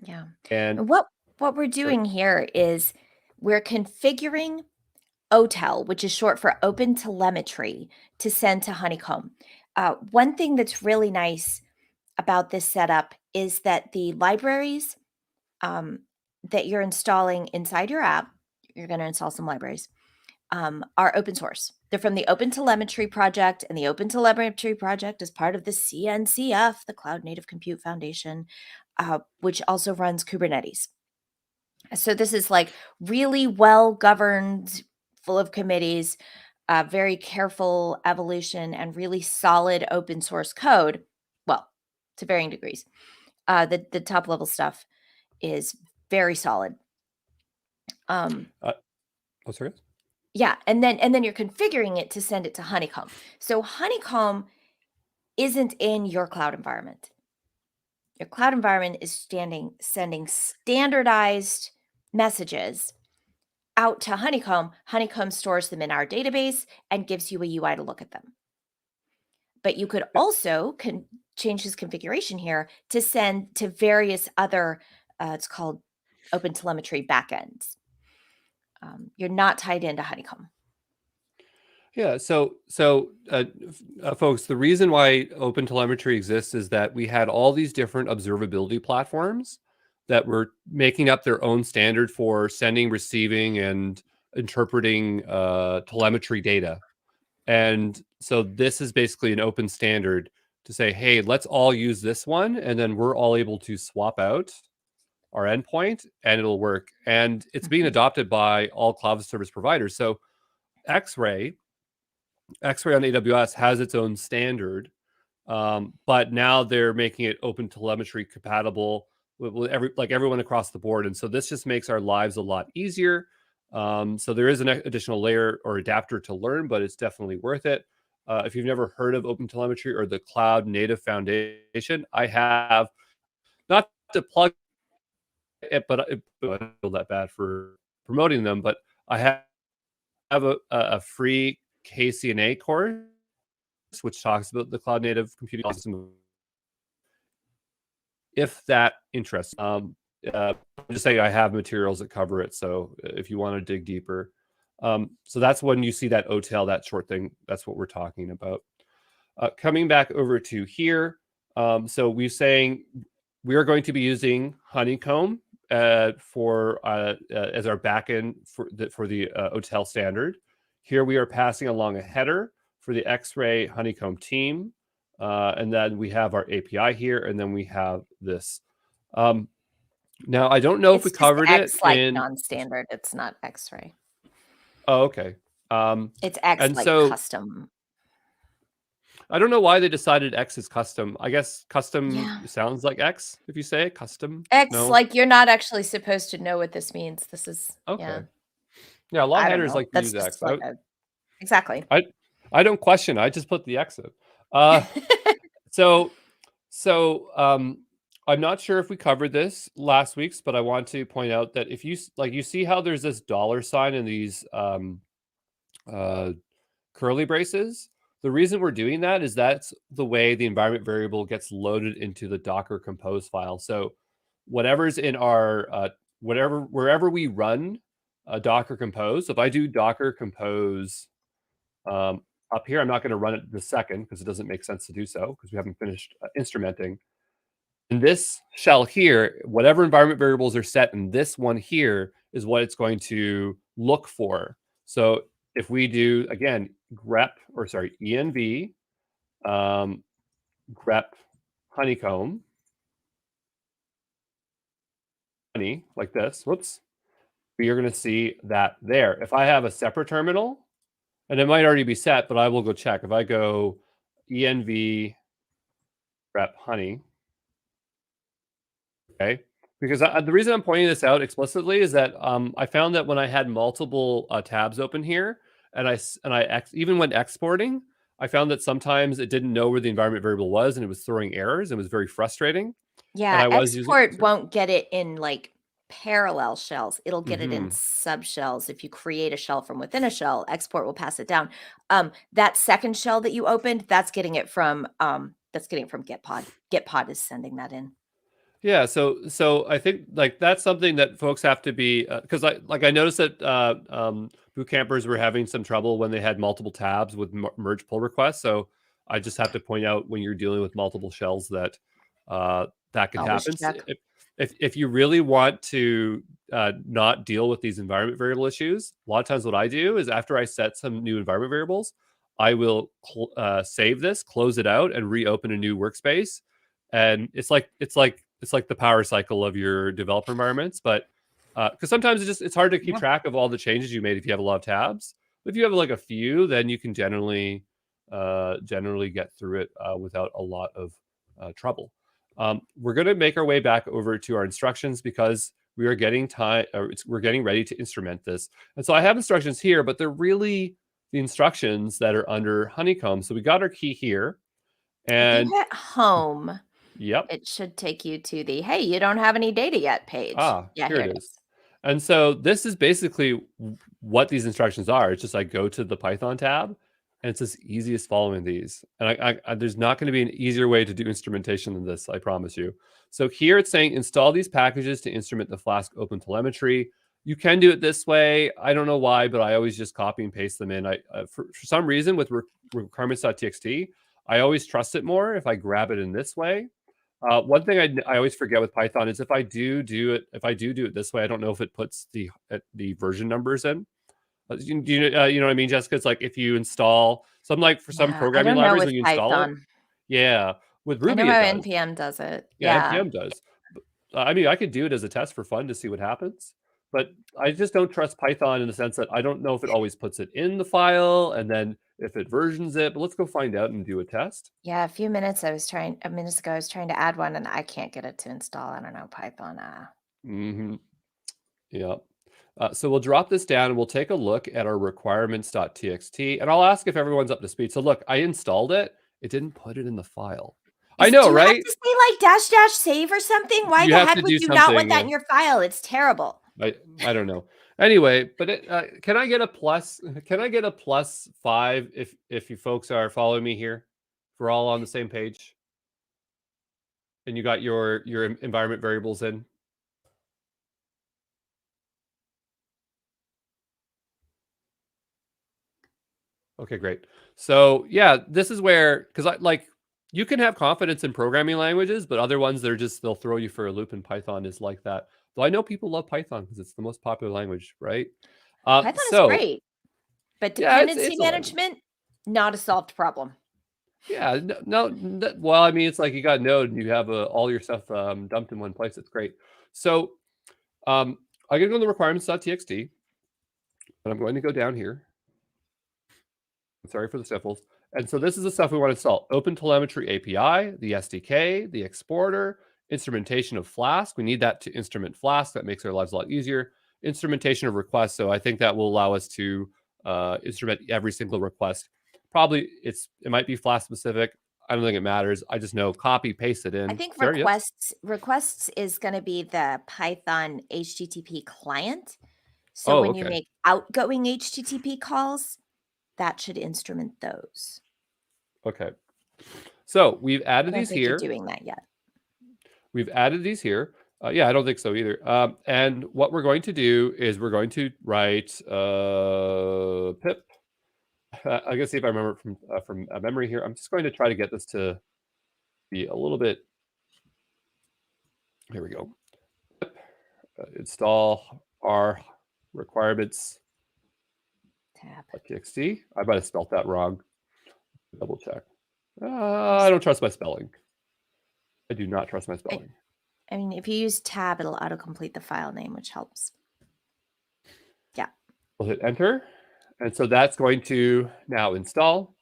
Yeah. And what we're doing here is we're configuring OTel, which is short for Open Telemetry, to send to Honeycomb. One thing that's really nice about this setup is that the libraries that you're installing inside your app, you're going to install some libraries, are open source. They're from the Open Telemetry project, and the Open Telemetry project is part of the CNCF, the Cloud Native Compute Foundation, which also runs Kubernetes. So this is like really well governed, full of committees, very careful evolution, and really solid open source code. Well, to varying degrees. The top level stuff is very solid. sorry. Yeah, and then you're configuring it to send it to Honeycomb. So Honeycomb isn't in your cloud environment. Your cloud environment is sending standardized messages out to Honeycomb. Honeycomb stores them in our database and gives you a UI to look at them. But you could also change this configuration here to send to various other, it's called Open Telemetry backends. you're not tied into Honeycomb. Yeah. So, folks, the reason why OpenTelemetry exists is that we had all these different observability platforms that were making up their own standard for sending, receiving, and interpreting telemetry data. And so this is basically an open standard to say, hey, let's all use this one, and then we're all able to swap out our endpoint, and it'll work. And it's being adopted by all cloud service providers. So X-Ray on AWS has its own standard, but now they're making it open telemetry compatible with everyone across the board. And so this just makes our lives a lot easier. So there is an additional layer or adapter to learn, but it's definitely worth it. If you've never heard of open telemetry or the Cloud Native Foundation, I have, not to plug it, but I don't feel that bad for promoting them, but I have a free KCNA course, which talks about the cloud native computing system, if that interests. Just say I have materials that cover it, so if you want to dig deeper. So that's when you see that OTel, that short thing, that's what we're talking about. Coming back over to here, so we're saying we are going to be using Honeycomb for as our backend for the OTel standard. Here we are passing along a header for the X-Ray Honeycomb team. And then we have our API here, and then we have this. Now, I don't know if we covered X, it like in non-standard. It's not X-Ray. Oh, okay. It's X and like so custom. I don't know why they decided X is custom. I guess custom sounds like X if you say it, custom. X, No? like you're not actually supposed to know what this means. This is Okay. Yeah, a lot of I don't headers know. like to That's use just X. like exactly. I don't question. I just put the X in. So I'm not sure if we covered this last week's, but I want to point out that if you see how there's this $sign in these curly braces. The reason we're doing that is that's the way the environment variable gets loaded into the Docker Compose file. So whatever's in our wherever we run Docker Compose. So if I do Docker Compose up here, I'm not going to run it this second because it doesn't make sense to do so because we haven't finished instrumenting. In this shell here, whatever environment variables are set in this one here is what it's going to look for. So if we do, again, env grep honeycomb, honey, like this, whoops, we are going to see that there. If I have a separate terminal, and it might already be set, but I will go check. If I go env grep honey, okay, because the reason I'm pointing this out explicitly is that I found that when I had multiple tabs open here, and even when exporting, I found that sometimes it didn't know where the environment variable was, and it was throwing errors. It was very frustrating. Yeah, export won't get it in like parallel shells. It'll get it in subshells. If you create a shell from within a shell, export will pass it down. That second shell that you opened, that's getting it from Gitpod. Gitpod is sending that in. Yeah, so I think like that's something that folks have to be because I noticed that boot campers were having some trouble when they had multiple tabs with merge pull requests. So I just have to point out when you're dealing with multiple shells that that can happen. If you really want to not deal with these environment variable issues, a lot of times what I do is after I set some new environment variables, I will save this, close it out, and reopen a new workspace. And it's like the power cycle of your developer environments, but because sometimes it's hard to keep track of all the changes you made if you have a lot of tabs. But if you have like a few, then you can generally get through it without a lot of trouble. We're going to make our way back over to our instructions because we are getting we're getting ready to instrument this. And so I have instructions here, but they're really the instructions that are under Honeycomb. So we got our key here, and if you hit home. Yep. It should take you to the, hey, you don't have any data yet page. Yeah, here it is. And so this is basically what these instructions are. It's just I go to the Python tab, and it's as easy as following these. And there's not going to be an easier way to do instrumentation than this, I promise you. So here it's saying install these packages to instrument the Flask OpenTelemetry. You can do it this way. I don't know why, but I always just copy and paste them in. For some reason with requirements.txt, I always trust it more if I grab it in this way. One thing I always forget with Python is if I do it this way, I don't know if it puts the version numbers in. You know what I mean, Jessica? It's like if you install some, like for some programming libraries when you install it. Yeah, with Ruby, I know how it does. npm does it. Yeah, npm does. I mean, I could do it as a test for fun to see what happens, but I just don't trust Python in the sense that I don't know if it always puts it in the file and then if it versions it. But let's go find out and do a test. Yeah, a minutes ago, I was trying to add one and I can't get it to install. I don't know, Python. Yeah. So we'll drop this down and we'll take a look at our requirements.txt, and I'll ask if everyone's up to speed. So look, I installed it. It didn't put it in the file. I know, right? Do you have to say like -- save or something? Why the heck would you not want that in your file? It's terrible. I don't know. Anyway, but can I get a plus? Can I get a +5 if you folks are following me here? If we're all on the same page, and you got your environment variables in. Okay, great. So yeah, this is where, because you can have confidence in programming languages, but other ones they'll throw you for a loop, and Python is like that. Though I know people love Python because it's the most popular language, right? Python is great, but dependency management, not a solved problem. Yeah, no. Well, I mean, it's like you got Node and you have all your stuff dumped in one place. It's great. So I'm going to go to the requirements.txt, and I'm going to go down here. Sorry for the sniffles. And so this is the stuff we want to install. Open Telemetry API, the SDK, the exporter, instrumentation of Flask. We need that to instrument Flask. That makes our lives a lot easier. Instrumentation of requests. So I think that will allow us to instrument every single request. Probably it might be Flask specific. I don't think it matters. I just know copy, paste it in. I think requests is going to be the Python HTTP client. So when you make outgoing HTTP calls, that should instrument those. Okay. So we've added these here. I don't think you're doing that yet. We've added these here. Yeah, I don't think so either. And what we're going to do is we're going to write pip. I'm going to see if I remember from memory here. I'm just going to try to get this to be a little bit. Here we go. Install our requirements. .txt. I might have spelled that wrong. Double check. I don't trust my spelling. I do not trust my spelling. I mean, if you use tab, it'll autocomplete the file name, which helps. Yeah. We'll hit enter. And so that's going to now install.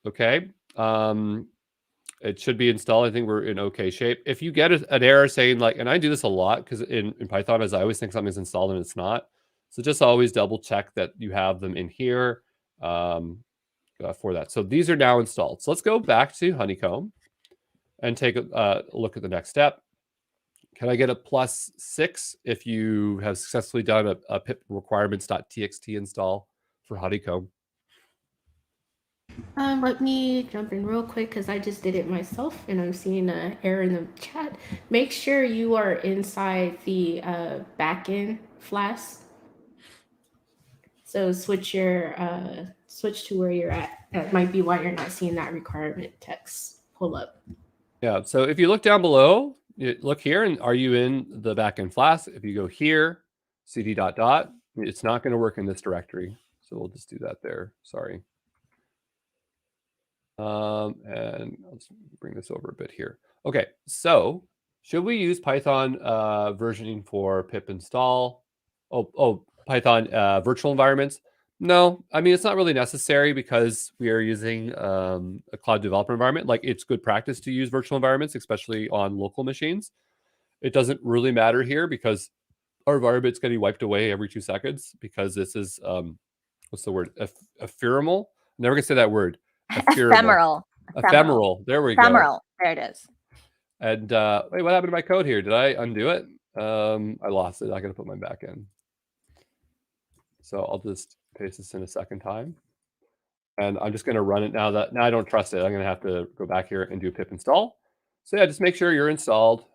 Okay. It should be installed. I think we're in okay shape. If you get an error saying like, and I do this a lot because in Python, as I always think something's installed and it's not. So just always double check that you have them in here for that. So these are now installed. So let's go back to Honeycomb and take a look at the next step. Can I get a +6 if you have successfully done a pip requirements.txt install for Honeycomb? Let me jump in real quick because I just did it myself and I'm seeing an error in the chat. Make sure you are inside the backend Flask. So switch to where you're at. That might be why you're not seeing that requirement text pull up. Yeah. So if you look down below, look here, and are you in the backend Flask? If you go here, cd ... it's not going to work in this directory. So we'll just do that there. Sorry. And let's bring this over a bit here. Okay. So should we use Python versioning for pip install? Python virtual environments? No, I mean, it's not really necessary because we are using a cloud developer environment. Like, it's good practice to use virtual environments, especially on local machines. It doesn't really matter here because our environment's getting wiped away every 2 seconds because this is, what's the word? Ephemeral? I'm never gonna say that word. Ephemeral. There we go. Ephemeral. There it is. And wait, what happened to my code here? Did I undo it? I lost it. I gotta put mine back in. So I'll just paste this in a second time. And I'm just going to run it now I don't trust it. I'm going to have to go back here and do pip install. So yeah, just make sure you're installed.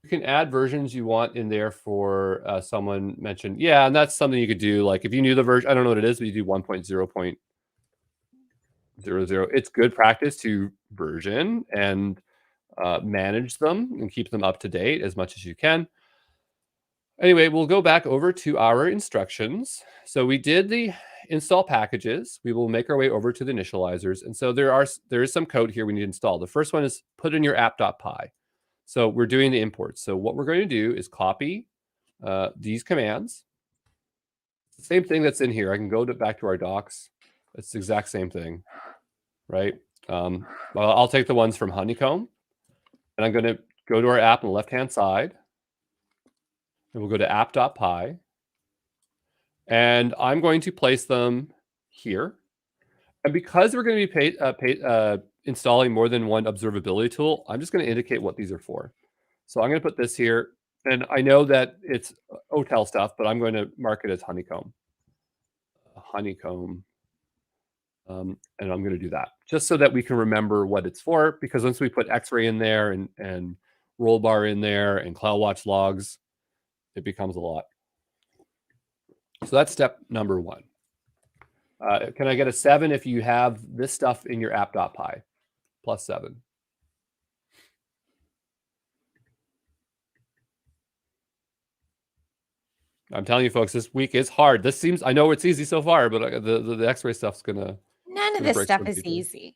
You can add versions you want in there for someone mentioned. Yeah, and that's something you could do. Like if you knew the version, I don't know what it is, but you do 1.0.00. It's good practice to version and manage them and keep them up to date as much as you can. Anyway, we'll go back over to our instructions. So we did the install packages. We will make our way over to the initializers. And so there is some code here we need to install. The first one is put in your app.py. So we're doing the imports. So what we're going to do is copy these commands. The same thing that's in here. I can go back to our docs. It's the exact same thing, right? Well, I'll take the ones from Honeycomb, and I'm going to go to our app on the left-hand side, and we'll go to app.py, and I'm going to place them here. And because we're going to be installing more than one observability tool, I'm just going to indicate what these are for. So I'm going to put this here. And I know that it's OTel stuff, but I'm going to mark it as Honeycomb. Honeycomb. And I'm going to do that just so that we can remember what it's for, because once we put X-ray in there and rollbar in there and CloudWatch logs, it becomes a lot. So that's step number one. Can I get a 7 if you have this stuff in your app.py? Plus 7. I'm telling you, folks, this week is hard. This seems, I know it's easy so far, but the X-ray stuff's gonna. None of this stuff is easy.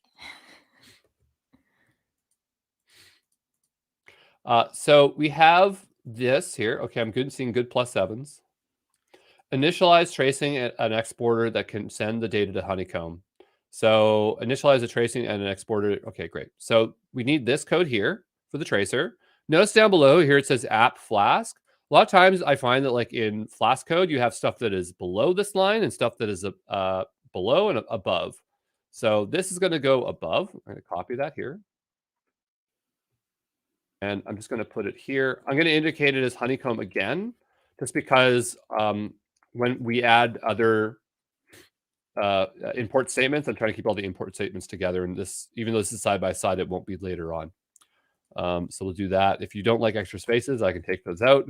So we have this here. Okay, I'm seeing good plus 7s. Initialize tracing an exporter that can send the data to Honeycomb. So initialize a tracing and an exporter. Okay, great. So we need this code here for the tracer. Notice down below here it says app Flask. A lot of times I find that like in Flask code, you have stuff that is below this line and stuff that is below and above. So this is going to go above. I'm going to copy that here. And I'm just going to put it here. I'm going to indicate it as Honeycomb again, just because when we add other import statements, I'm trying to keep all the import statements together. And this, even though this is side by side, it won't be later on. So we'll do that. If you don't like extra spaces, I can take those out.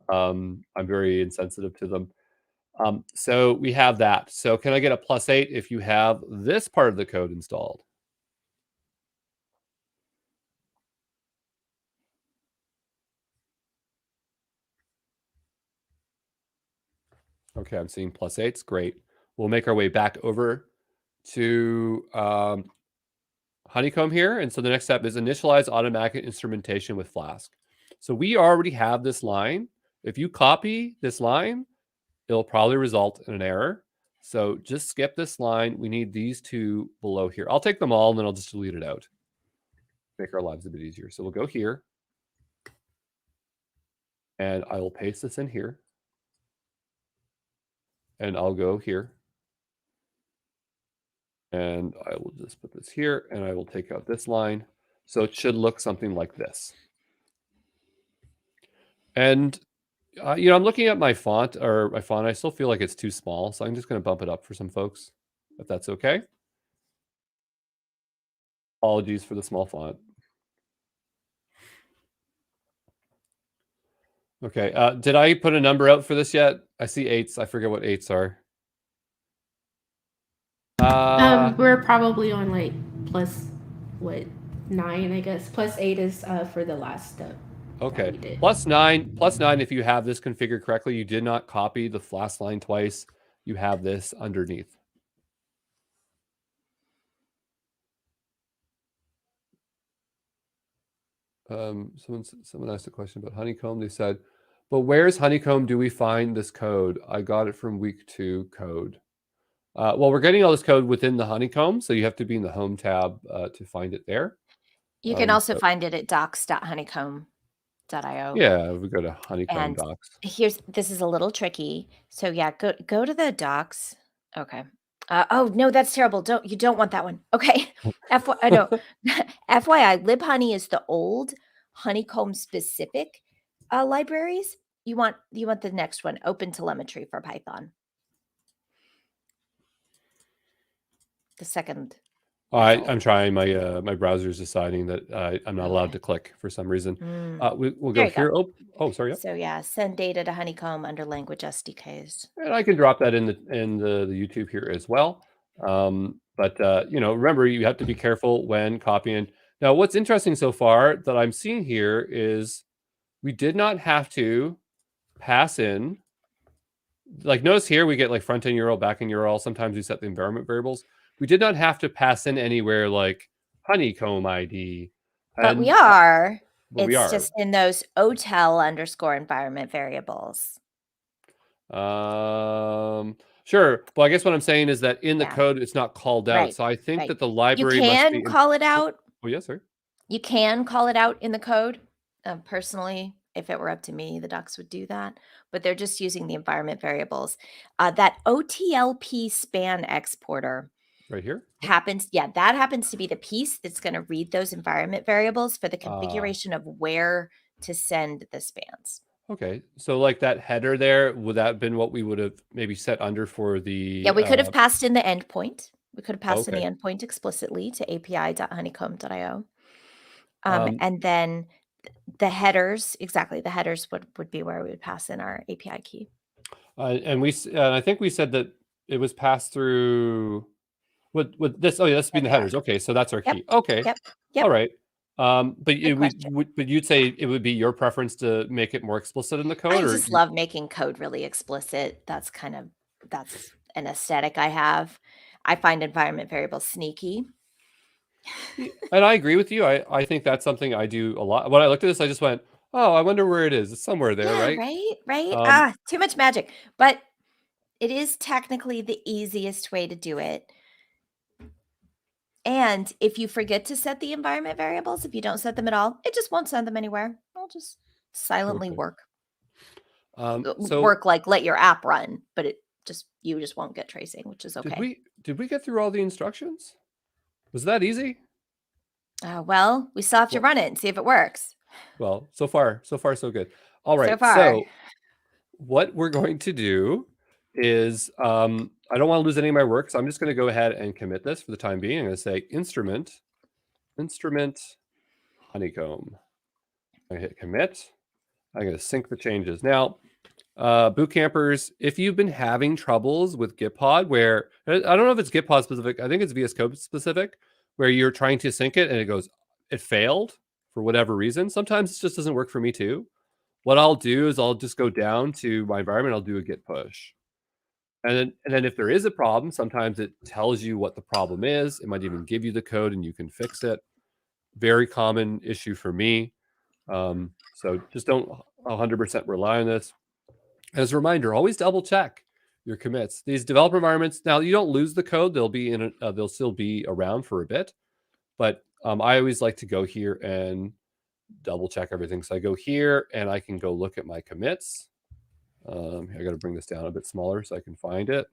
I'm very insensitive to them. So we have that. So can I get a +8 if you have this part of the code installed? Okay, I'm seeing +8s. Great. We'll make our way back over to Honeycomb here. And so the next step is initialize automatic instrumentation with Flask. So we already have this line. If you copy this line, it'll probably result in an error. So just skip this line. We need these two below here. I'll take them all and then I'll just delete it out. Make our lives a bit easier. So we'll go here. And I will paste this in here. And I'll go here. And I will just put this here, and I will take out this line. So it should look something like this. And, you know, I'm looking at my font, I still feel like it's too small. So I'm just going to bump it up for some folks, if that's okay. Apologies for the small font. Okay, did I put a number out for this yet? I see 8s. I forget what 8s are. We're probably on like +9, I guess. +8 is for the last step. Okay, +9 if you have this configured correctly. You did not copy the Flask line twice. You have this underneath. Someone asked a question about Honeycomb. They said, but where's Honeycomb do we find this code? I got it from week 2 code. Well, we're getting all this code within the Honeycomb, so you have to be in the Home tab to find it there. You can also find it at docs.honeycomb.io. Yeah, we go to Honeycomb Docs. This is a little tricky. So yeah, go to the docs. Okay. Oh no, that's terrible. You don't want that one. Okay. FYI, libhoney is the old Honeycomb specific libraries. You want the next one, Open Telemetry for Python. The second I'm trying. My browser's deciding that I'm not allowed to click for some reason. We'll There go you go. here. Oh, sorry. Yep. So yeah, send data to Honeycomb under language SDKs. And I can drop that in the YouTube here as well. But remember, you have to be careful when copying. Now, what's interesting so far that I'm seeing here is we did not have to pass in. Like, notice here we get like front end URL, back end URL. Sometimes we set the environment variables. We did not have to pass in anywhere like Honeycomb ID. But we And are. but we It's are. just in those OTel underscore environment variables. Sure. Well, I guess what I'm saying is that in the Yeah. code, it's not called out. Right, So I think right. that the You library must be. can call it out. Oh, yes, sir. You can call it out in the code. Personally, if it were up to me, the docs would do that. But they're just using the environment variables. That OTLP span exporter Right here. that happens to be the piece that's going to read those environment variables for the configuration of where to send the spans. Okay. So like that header there, would that have been what we would have maybe set under for the... Yeah, we could have passed in the endpoint. We could have passed in the Okay. endpoint explicitly to api.honeycomb.io. Um, And then the headers, exactly, the headers would be where we would pass in our API key. and I think we said that it was passed through with this. Oh, yeah, that's been the headers. Okay, so that's our key. Okay. Yep. All right. But Good but you'd say it would be your preference to make it more explicit in the code, I or just love making code really explicit. That's an aesthetic I have. I find environment variables sneaky. And I agree with you. I think that's something I do a lot. When I looked at this, I just went, "Oh, I wonder where it is. It's somewhere there, Yeah, right?" right. Too much magic. But it is technically the easiest way to do it. And if you forget to set the environment variables, if you don't set them at all, it just won't send them anywhere. It'll just silently work. So Work like let your app run, but you just won't get tracing, which is okay. Did we get through all the instructions? Was that easy? Well, we still have to run it and see if it works. Well, so far so good. All right. So far. So what we're going to do is I don't want to lose any of my work, so I'm just going to go ahead and commit this for the time being. I'm going to say instrument honeycomb. I'm going to hit commit. I'm going to sync the changes. Now, bootcampers, if you've been having troubles with Gitpod, where I don't know if it's Gitpod specific, I think it's VS Code specific, where you're trying to sync it and it failed for whatever reason. Sometimes it just doesn't work for me too. What I'll do is I'll just go down to my environment. I'll do a git push. And then if there is a problem, sometimes it tells you what the problem is. It might even give you the code and you can fix it. Very common issue for me. So just don't 100% rely on this. As a reminder, always double check your commits. These developer environments, now you don't lose the code. They'll still be around for a bit. But I always like to go here and double check everything. So I go here and I can go look at my commits. I got to bring this down a bit smaller so I can find it.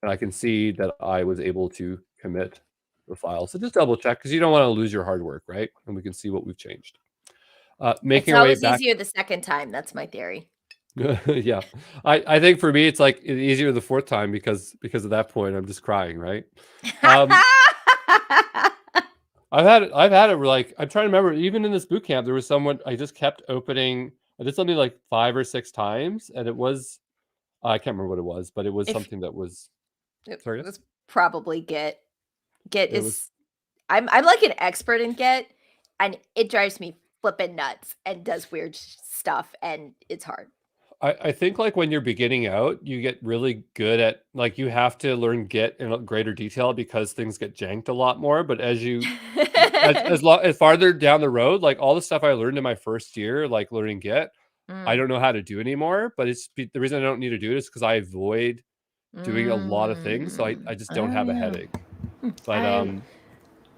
And I can see that I was able to commit the file. So just double check because you don't want to lose your hard work, right? And we can see what we've changed. Making our way back. It's always easier the second time. That's my theory. Yeah. I think for me, it's like easier the fourth time because at that point I'm just crying, right? I've had it like, I'm trying to remember, even in this boot camp, there was someone I just kept opening. I did something like 5 or 6 times, and it was, I can't remember what it was, but it was something that was, sorry? It was probably Git. I'm like an expert in Git, and it drives me flipping nuts and does weird stuff, and it's hard. I think like when you're beginning out, you get really good at, like, you have to learn Git in greater detail because things get janked a lot more. But as you, as farther down the road, like all the stuff I learned in my first year, like learning Git, I don't know how to do anymore. But the reason I don't need to do it is because I avoid doing a lot of things. So I just don't have a headache. But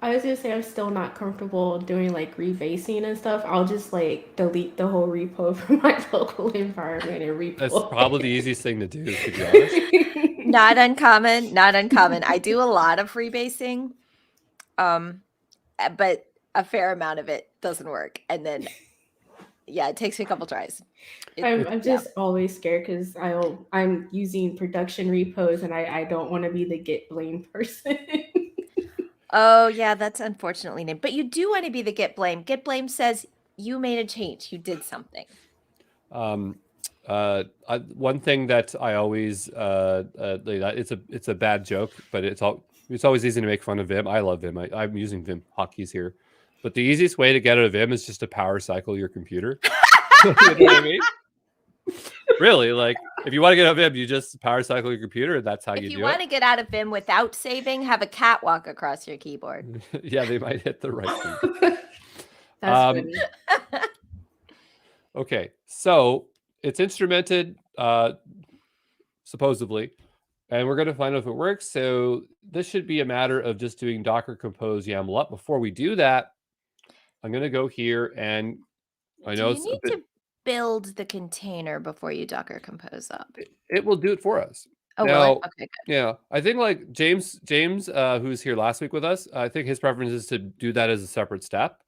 I was gonna say I'm still not comfortable doing like rebasing and stuff. I'll just like delete the whole repo from my local environment and repo. That's probably the easiest thing to do, to be honest. Not uncommon. I do a lot of rebasing, but a fair amount of it doesn't work. And then, yeah, it takes me a couple tries. I'm just always scared because I'm using production repos and I don't want to be the Git blame person. Oh, yeah, that's unfortunately named. But you do want to be the get blame. Get blame says you made a change. You did something. One thing that I always it's a bad joke, but it's always easy to make fun of Vim. I love Vim. I'm using Vim hotkeys here, but the easiest way to get out of Vim is just to power cycle your computer. You know what I mean? Really, like if you want to get out of Vim, you just power cycle your computer, and that's how If you you do want it. to get out of Vim without saving, have a cat walk across your keyboard. Yeah, they might hit the right thing. That's funny. Okay, so it's instrumented, supposedly, and we're going to find out if it works. So this should be a matter of just doing Docker compose YAML up. Before we do that, I'm going to go here, and I Do know you it's a need bit. to build the container before you Docker compose up? It will do it for us. Oh, will Now, it? Okay, good. yeah, I think like James, who's here last week with us, I think his preference is to do that as a separate step.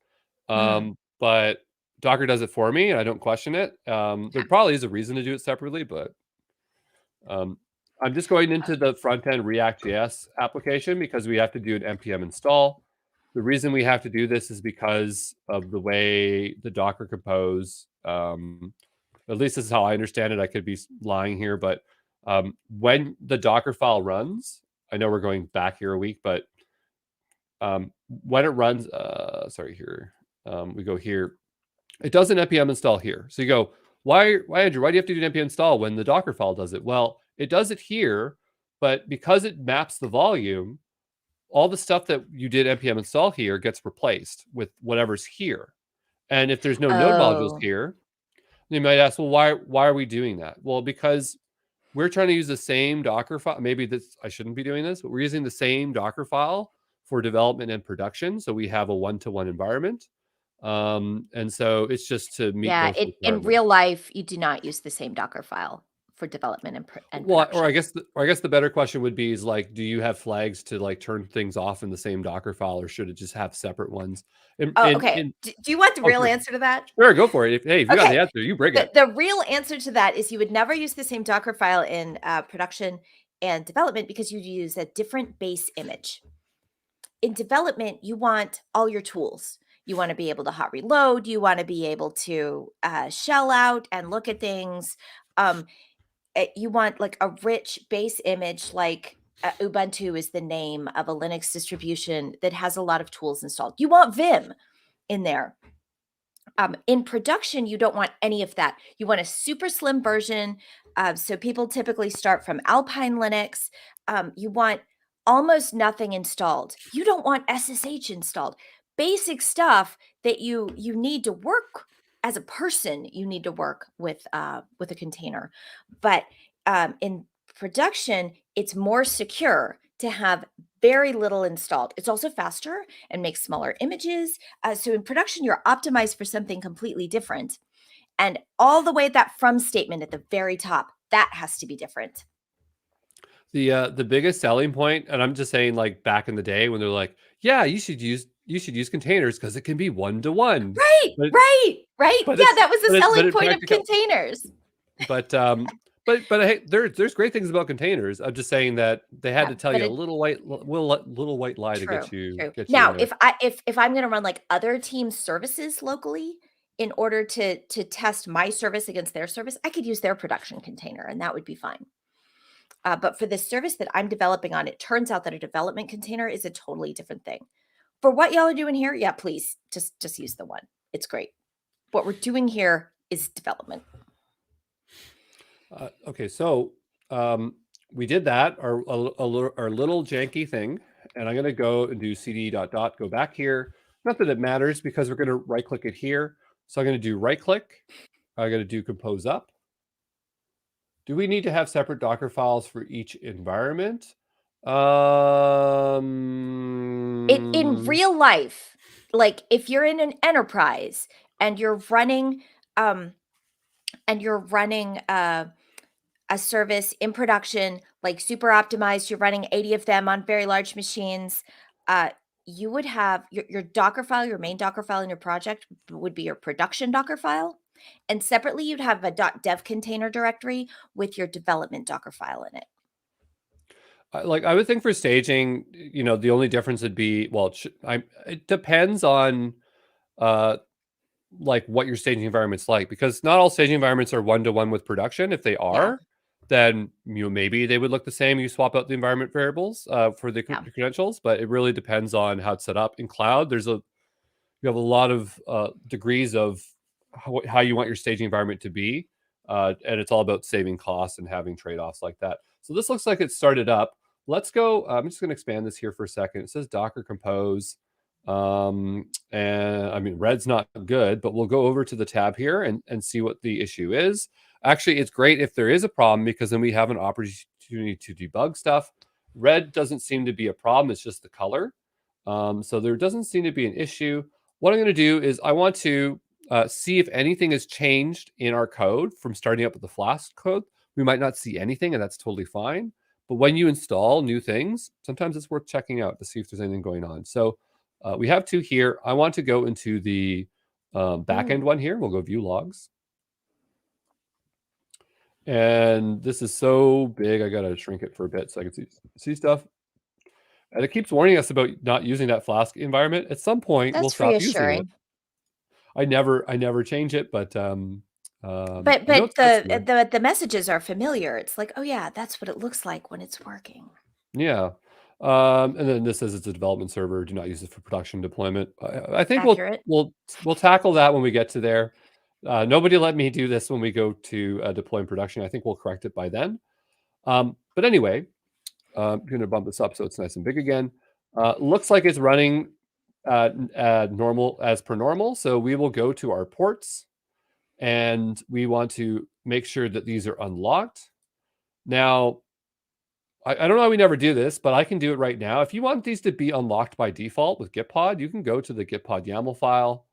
But Docker does it for me, and I don't question it. There probably is a reason to do it separately, but I'm just going into the front end React.js application because we have to do an npm install. The reason we have to do this is because of the way the Docker compose. At least this is how I understand it. I could be lying here, but when the Docker file runs, I know we're going back here a week, but when it runs, we go here. It does an npm install here. So you go, why, Andrew? Why do you have to do an npm install when the Docker file does it? Well, it does it here, but because it maps the volume, all the stuff that you did npm install here gets replaced with whatever's here. And if there's no node modules here, you might ask, well, why are we doing that? Well, because we're trying to use the same Docker file. Maybe I shouldn't be doing this, but we're using the same Docker file for development and production. So we have a one-to-one environment. And so it's just to meet both in requirements. real life, you do not use the same Docker file for development and production. Well, or I guess the better question would be is like, do you have flags to like turn things off in the same Docker file, or should it just have separate ones? Okay. Do you want the real answer to that? Sure, go for it. If you got the answer, you bring it. The real answer to that is you would never use the same Docker file in production and development because you'd use a different base image. In development, you want all your tools. You want to be able to hot reload. You want to be able to shell out and look at things. You want like a rich base image, like Ubuntu is the name of a Linux distribution that has a lot of tools installed. You want Vim in there. In production, you don't want any of that. You want a super slim version. So people typically start from Alpine Linux. You want almost nothing installed. You don't want SSH installed. Basic stuff that you need to work as a person. You need to work with a container. But in production, it's more secure to have very little installed. It's also faster and makes smaller images. So in production, you're optimized for something completely different. And all the way that from statement at the very top, that has to be different. The biggest selling point, and I'm just saying, like back in the day when they're like, yeah, you should use containers because it can be one-to-one. Right. Yeah, that was the selling point of containers. But hey, there's great things about containers. I'm just saying that they had to tell you a little white lie to get you. Now, if I'm going to run like other teams' services locally in order to test my service against their service, I could use their production container, and that would be fine. But for this service that I'm developing on, it turns out that a development container is a totally different thing. For what y'all are doing here, yeah, please just use the one. It's great. What we're doing here is development. Okay, so we did that, our little janky thing, and I'm going to go and do cd ... go back here. Not that it matters because we're going to right click it here. So I'm going to do right click. I'm going to do compose up. Do we need to have separate Docker files for each environment? In real life, like if you're in an enterprise and you're running a service in production, like super optimized, you're running 80 of them on very large machines, you would have your Docker file, your main Docker file in your project would be your production Docker file. And separately, you'd have a .dev container directory with your development Docker file in it. I would think for staging, the only difference would be, well, it depends on like what your staging environment's like, because not all staging environments are one-to-one with production. If they Yeah. are, then maybe they would look the same. You swap out the environment variables for the Yeah. credentials, but it really depends on how it's set up. In cloud, you have a lot of degrees of how you want your staging environment to be, and it's all about saving costs and having trade-offs like that. So this looks like it started up. Let's go. I'm just going to expand this here for a second. It says Docker Compose. And I mean, red's not good, but we'll go over to the tab here and see what the issue is. Actually, it's great if there is a problem, because then we have an opportunity to debug stuff. Red doesn't seem to be a problem. It's just the color. So there doesn't seem to be an issue. What I'm going to do is I want to see if anything has changed in our code from starting up with the Flask code. We might not see anything, and that's totally fine. But when you install new things, sometimes it's worth checking out to see if there's anything going on. So we have two here. I want to go into the backend one here. We'll go view logs. And this is so big, I got to shrink it for a bit so I can see stuff. And it keeps warning us about not using that Flask environment. At some point, we'll That's stop using it. reassuring. I never change it, but But I know it's good. the messages are familiar. It's like, oh yeah, that's what it looks like when it's working. Yeah. And then this says it's a development server. Do not use it for production deployment. I think Accurate. we'll tackle that when we get to there. Nobody let me do this when we go to deploy in production. I think we'll correct it by then. But anyway, I'm going to bump this up so it's nice and big again. Looks like it's running normal as per normal. So we will go to our ports, and we want to make sure that these are unlocked. Now, I don't know how we never do this, but I can do it right now. If you want these to be unlocked by default with Gitpod, you can go to the Gitpod YAML file.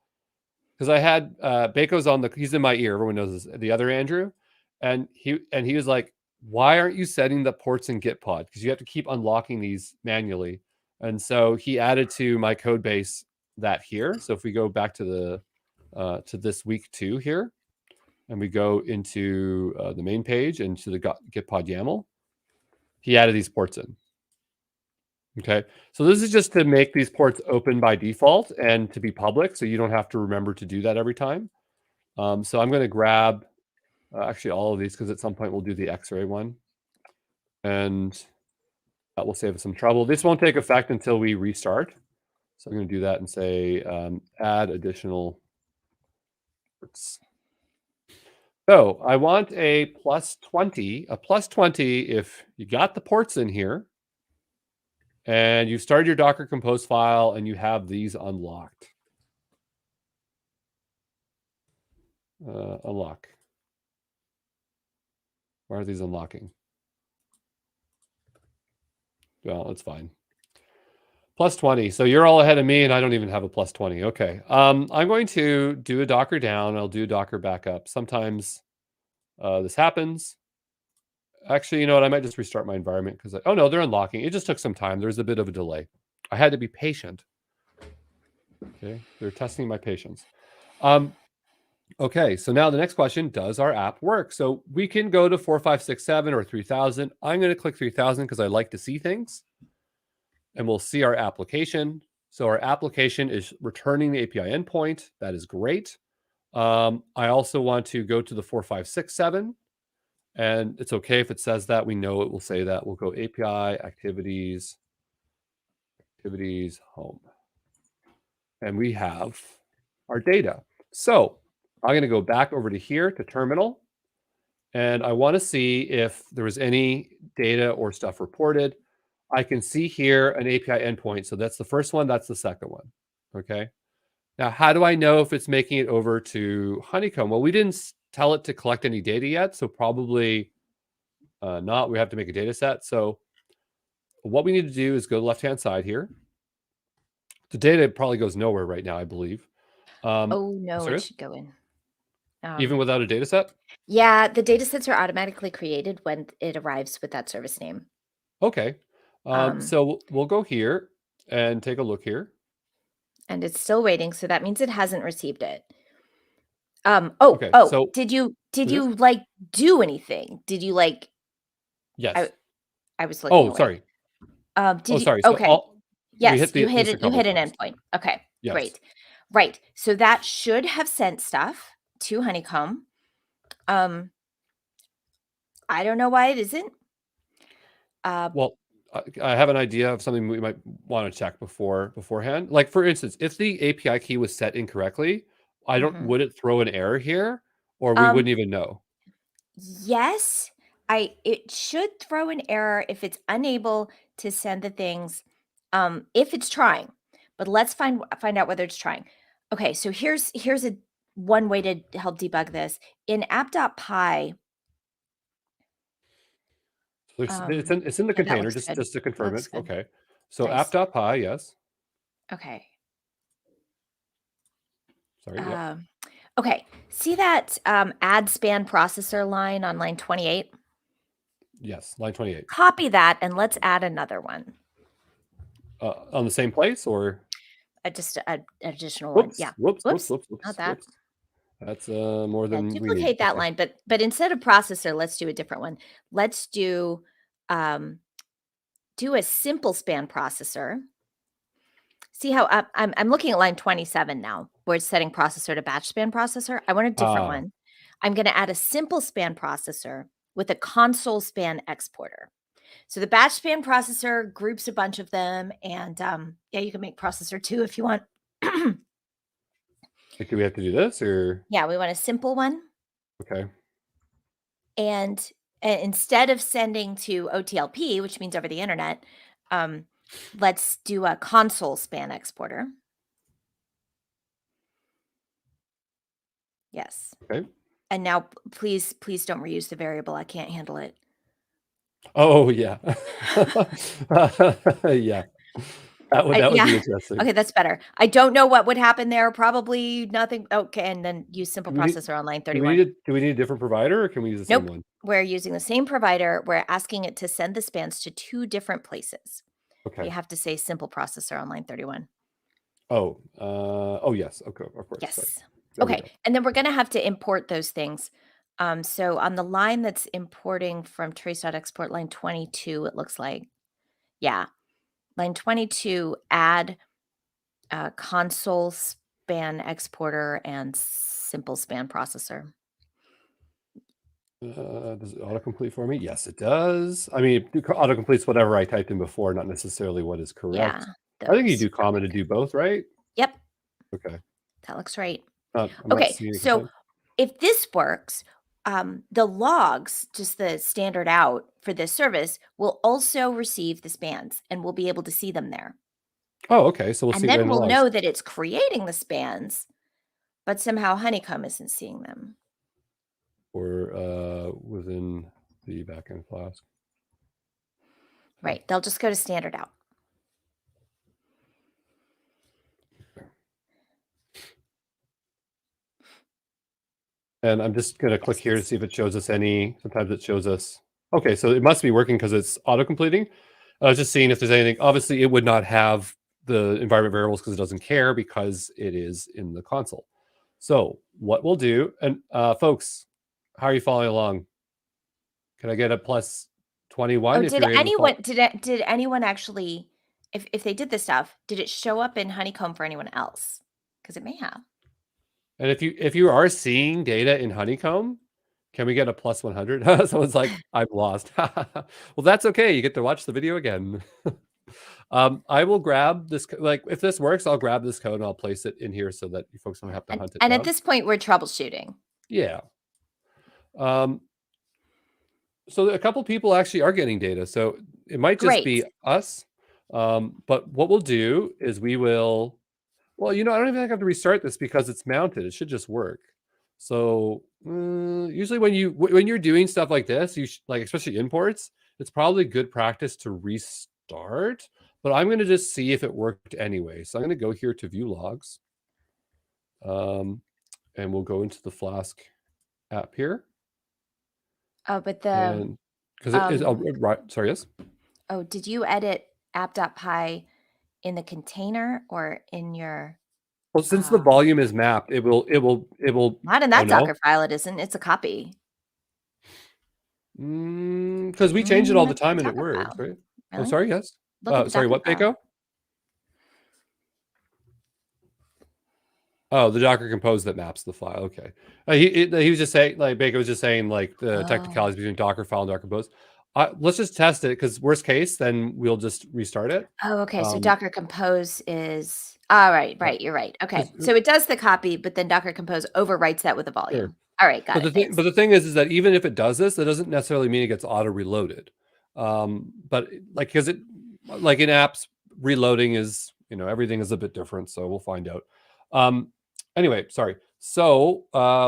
Because I had Baco's he's in my ear. Everyone knows this, the other Andrew, and he was like, "Why aren't you setting the ports in Gitpod? Because you have to keep unlocking these manually." And so he added to my code base that here. So if we go back to the to this week 2 here, and we go into the main page and to the Gitpod YAML, he added these ports in. Okay, so this is just to make these ports open by default and to be public, so you don't have to remember to do that every time. So I'm going to grab actually all of these, because at some point we'll do the X-ray one, and that will save us some trouble. This won't take effect until we restart, so I'm going to do that and say add additional ports. So I want a plus 20 if you got the ports in here, and you've started your Docker Compose file, and you have these unlocked. Unlock. Why are these unlocking? Well, that's fine. Plus 20. So you're all ahead of me, and I don't even have a plus 20. Okay. I'm going to do a Docker down. I'll do Docker backup. Sometimes this happens. Actually, you know what? I might just restart my environment, because oh no, they're unlocking. It just took some time. There's a bit of a delay. I had to be patient. Okay, they're testing my patience. Okay, so now the next question: does our app work? So we can go to 4, 5, 6, 7 or 3000. I'm going to click 3000 because I like to see things, and we'll see our application. So our application is returning the API endpoint. That is great. I also want to go to the 4, 5, 6, 7. And it's okay if it says that. We know it will say that. We'll go API, activities, home. And we have our data. So I'm going to go back over to here to terminal. And I want to see if there was any data or stuff reported. I can see here an API endpoint. So that's the first one. That's the second one. Okay. Now, how do I know if it's making it over to Honeycomb? Well, we didn't tell it to collect any data yet. So probably not. We have to make a data set. So what we need to do is go to the left-hand side here. The data probably goes nowhere right now, I believe. Oh no, sorry? it should go in. Even without a data set? Yeah, the data sets are automatically created when it arrives with that service name. Okay. So we'll go here and take a look here. And it's still waiting, so that means it hasn't received it. Okay, so did you like do anything? Did you like yes. I was looking away. Sorry. Did you? sorry. So Okay. we Yes, hit you the hit it. You couple hit an times. endpoint. Okay, Yes. great. Right. So that should have sent stuff to Honeycomb. I don't know why it isn't. Well, I have an idea of something we might want to check beforehand. Like for instance, if the API key was set incorrectly, Mhm. would it throw an error here, or we Um, wouldn't even know? yes, it should throw an error if it's unable to send the things, if it's trying. But let's find out whether it's trying. Okay, so here's a one way to help debug this. In app.py, It's in the yeah, that container, looks good. just to That confirm looks it. good. Okay. So Nice. app.py, yes. Okay. Sorry. Yep. Okay. See that add span processor line on line 28? Yes. Line 28. Copy that and let's add another one. On the same place, or Just an additional one. Yeah. whoops. Not that. That's more Yeah, than we need. duplicate that Okay. line, but instead of processor, let's do a different one. Let's do a simple span processor. See how I'm looking at line 27 now, where it's setting processor to batch span processor. I want a different one. I'm going to add a simple span processor with a console span exporter. So the batch span processor groups a bunch of them, and yeah, you can make processor 2 if you want. Like, do we have to do this, or? Yeah, we want a simple one. Okay. And instead of sending to OTLP, which means over the internet, let's do a console span exporter. Yes. Okay. And now please don't reuse the variable. I can't handle it. Oh yeah. Yeah. That would Yeah. be interesting. Okay, that's better. I don't know what would happen there. Probably nothing. Okay, and then use simple Do we need- processor on line Do 31. we need a different provider, or can we use the same Nope. one? We're using the same provider. We're asking it to send the spans to 2 different places. Okay. You have to say simple processor on line 31. Oh yes. Okay, of course. Yes. Sorry. There we Okay. go. And then we're going to have to import those things. So on the line that's importing from trace.export line 22, it looks like, yeah, line 22, add console span exporter and simple span processor. Does it autocomplete for me? Yes, it does. I mean, it autocompletes whatever I typed in before, not necessarily what is correct. Yeah. I think you do common to do both, right? Yep. Okay. That looks right. I'm not Okay. seeing any So complaints. if this works, the logs, just the standard out for this service, will also receive the spans and we'll be able to see them there. Oh, okay. So we'll And see then in the we'll logs. know that it's creating the spans, but somehow Honeycomb isn't seeing them. Or within the backend Flask. Right. They'll just go to standard out. And I'm just going to click here to see if it shows us any. Sometimes it shows us. Okay, so it must be working because it's auto-completing. I was just seeing if there's anything. Obviously, it would not have the environment variables because it doesn't care because it is in the console. So what we'll do, and folks, how are you following along? Can I get a plus 21? Oh, if did you're able anyone to did anyone actually, if they did this stuff, did it show up in Honeycomb for anyone else? Because it may have. And if you are seeing data in Honeycomb, can we get a plus 100? Someone's like, I'm lost. Well, that's okay. You get to watch the video again. I will grab this. Like, if this works, I'll grab this code and I'll place it in here so that you folks don't have to hunt it And down. at this point, we're troubleshooting. Yeah. So a couple people actually are getting data. So it might just be us. But what we'll do is we will. Well, I don't even have to restart this because it's mounted. It should just work. So usually when you're doing stuff like this, like especially imports, it's probably good practice to restart. But I'm going to just see if it worked anyway. So I'm going to go here to view logs, and we'll go into the Flask app here. Oh, but the because it is right. Sorry, yes. Oh, did you edit app.py in the container or in your? Well, since the volume is mapped, it will. Not in that Docker file. It isn't. It's a copy. Because we change it all the time and it works, right? Really? Oh, sorry. Yes. Look at the Sorry, Docker what, file. Baco? Oh, the Docker Compose that maps the file. Okay. He was just saying, like, Baco was just saying, like, the technicalities between Docker file and Docker Compose. Let's just test it, because worst case, then we'll just restart it. Oh, okay. So Docker Compose is all right. Yeah. Right. You're right. Okay. So it does the copy, but then Docker Compose overwrites that with a volume. Sure. All right. Got it. But the thing is that even if it does this, that doesn't necessarily mean it gets auto reloaded. But like, because it, like in apps, reloading is, everything is a bit different. So we'll find out. Anyway, sorry. So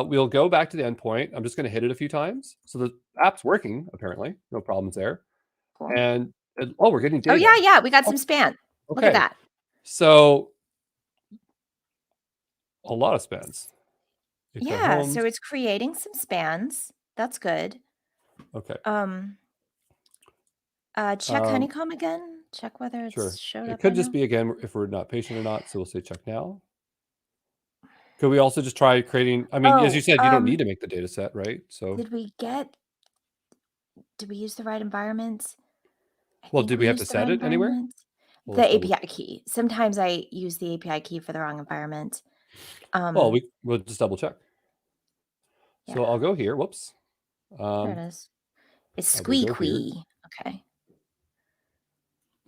we'll go back to the endpoint. I'm just going to hit it a few times. So the app's working, apparently. No problems there. Cool. And we're getting data. Oh, yeah. We got some span. Okay. Look at that. So a lot of spans. Yeah. So it's creating some spans. That's good. Okay. Check Honeycomb again. Check whether it's showed up. It could just be, again, if we're not patient or not. So we'll say check now. Could we also just try creating, I mean, as you said, you don't need to make the data set, right? So did we use the right environment? Well, did we have to set it anywhere? The API key. Sometimes I use the API key for the wrong environment. Well, we'll just double check. So Yeah. I'll go here. Whoops. There it is. It's squeaky. Okay.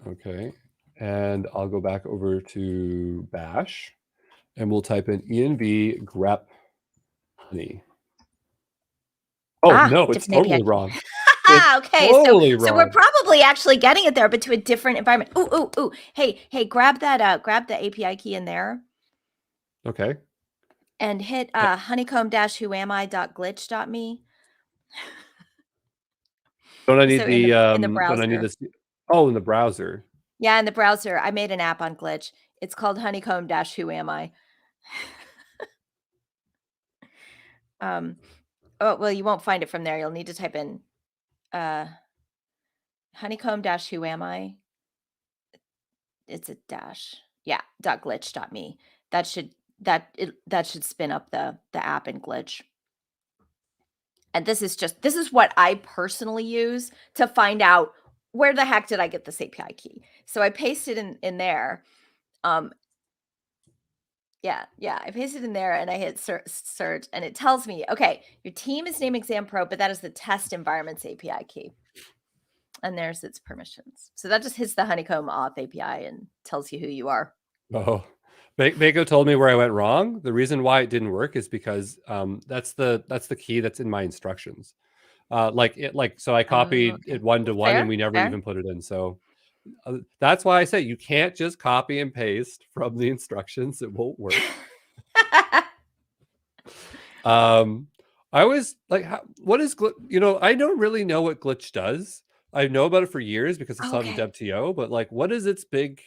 Okay. And I'll go back over to Bash, and we'll type in env grep honey. Oh, no, it's totally wrong. Okay, totally wrong. So we're probably actually getting it there, but to a different environment. Ooh. Hey, grab that, grab the API key in there. Okay. And hit honeycomb-whoami.glitch.me. Don't I need in the browser. Don't I need this? Oh, in the browser. Yeah, in the browser. I made an app on Glitch. It's called Honeycomb-whoami. Oh, well, you won't find it from there. You'll need to type in Honeycomb-whoami. It's a dash. Yeah, .glitch.me. That should spin up the app in Glitch. And this is what I personally use to find out where the heck did I get this API key. So I paste it in there. Yeah, I paste it in there and I hit search, and it tells me, okay, your team is named Exam Pro, but that is the test environment's API key. And there's its permissions. So that just hits the Honeycomb auth API and tells you who you are. Oh, Baco told me where I went wrong. The reason why it didn't work is because that's the key that's in my instructions. So I copied it one-to-one, and we never even put it in. So that's why I say you can't just copy and paste from the instructions. It won't work. I always like, what is glitch? I don't really know what Glitch does. I know about it for years because it's on DevTO, but like, what is its big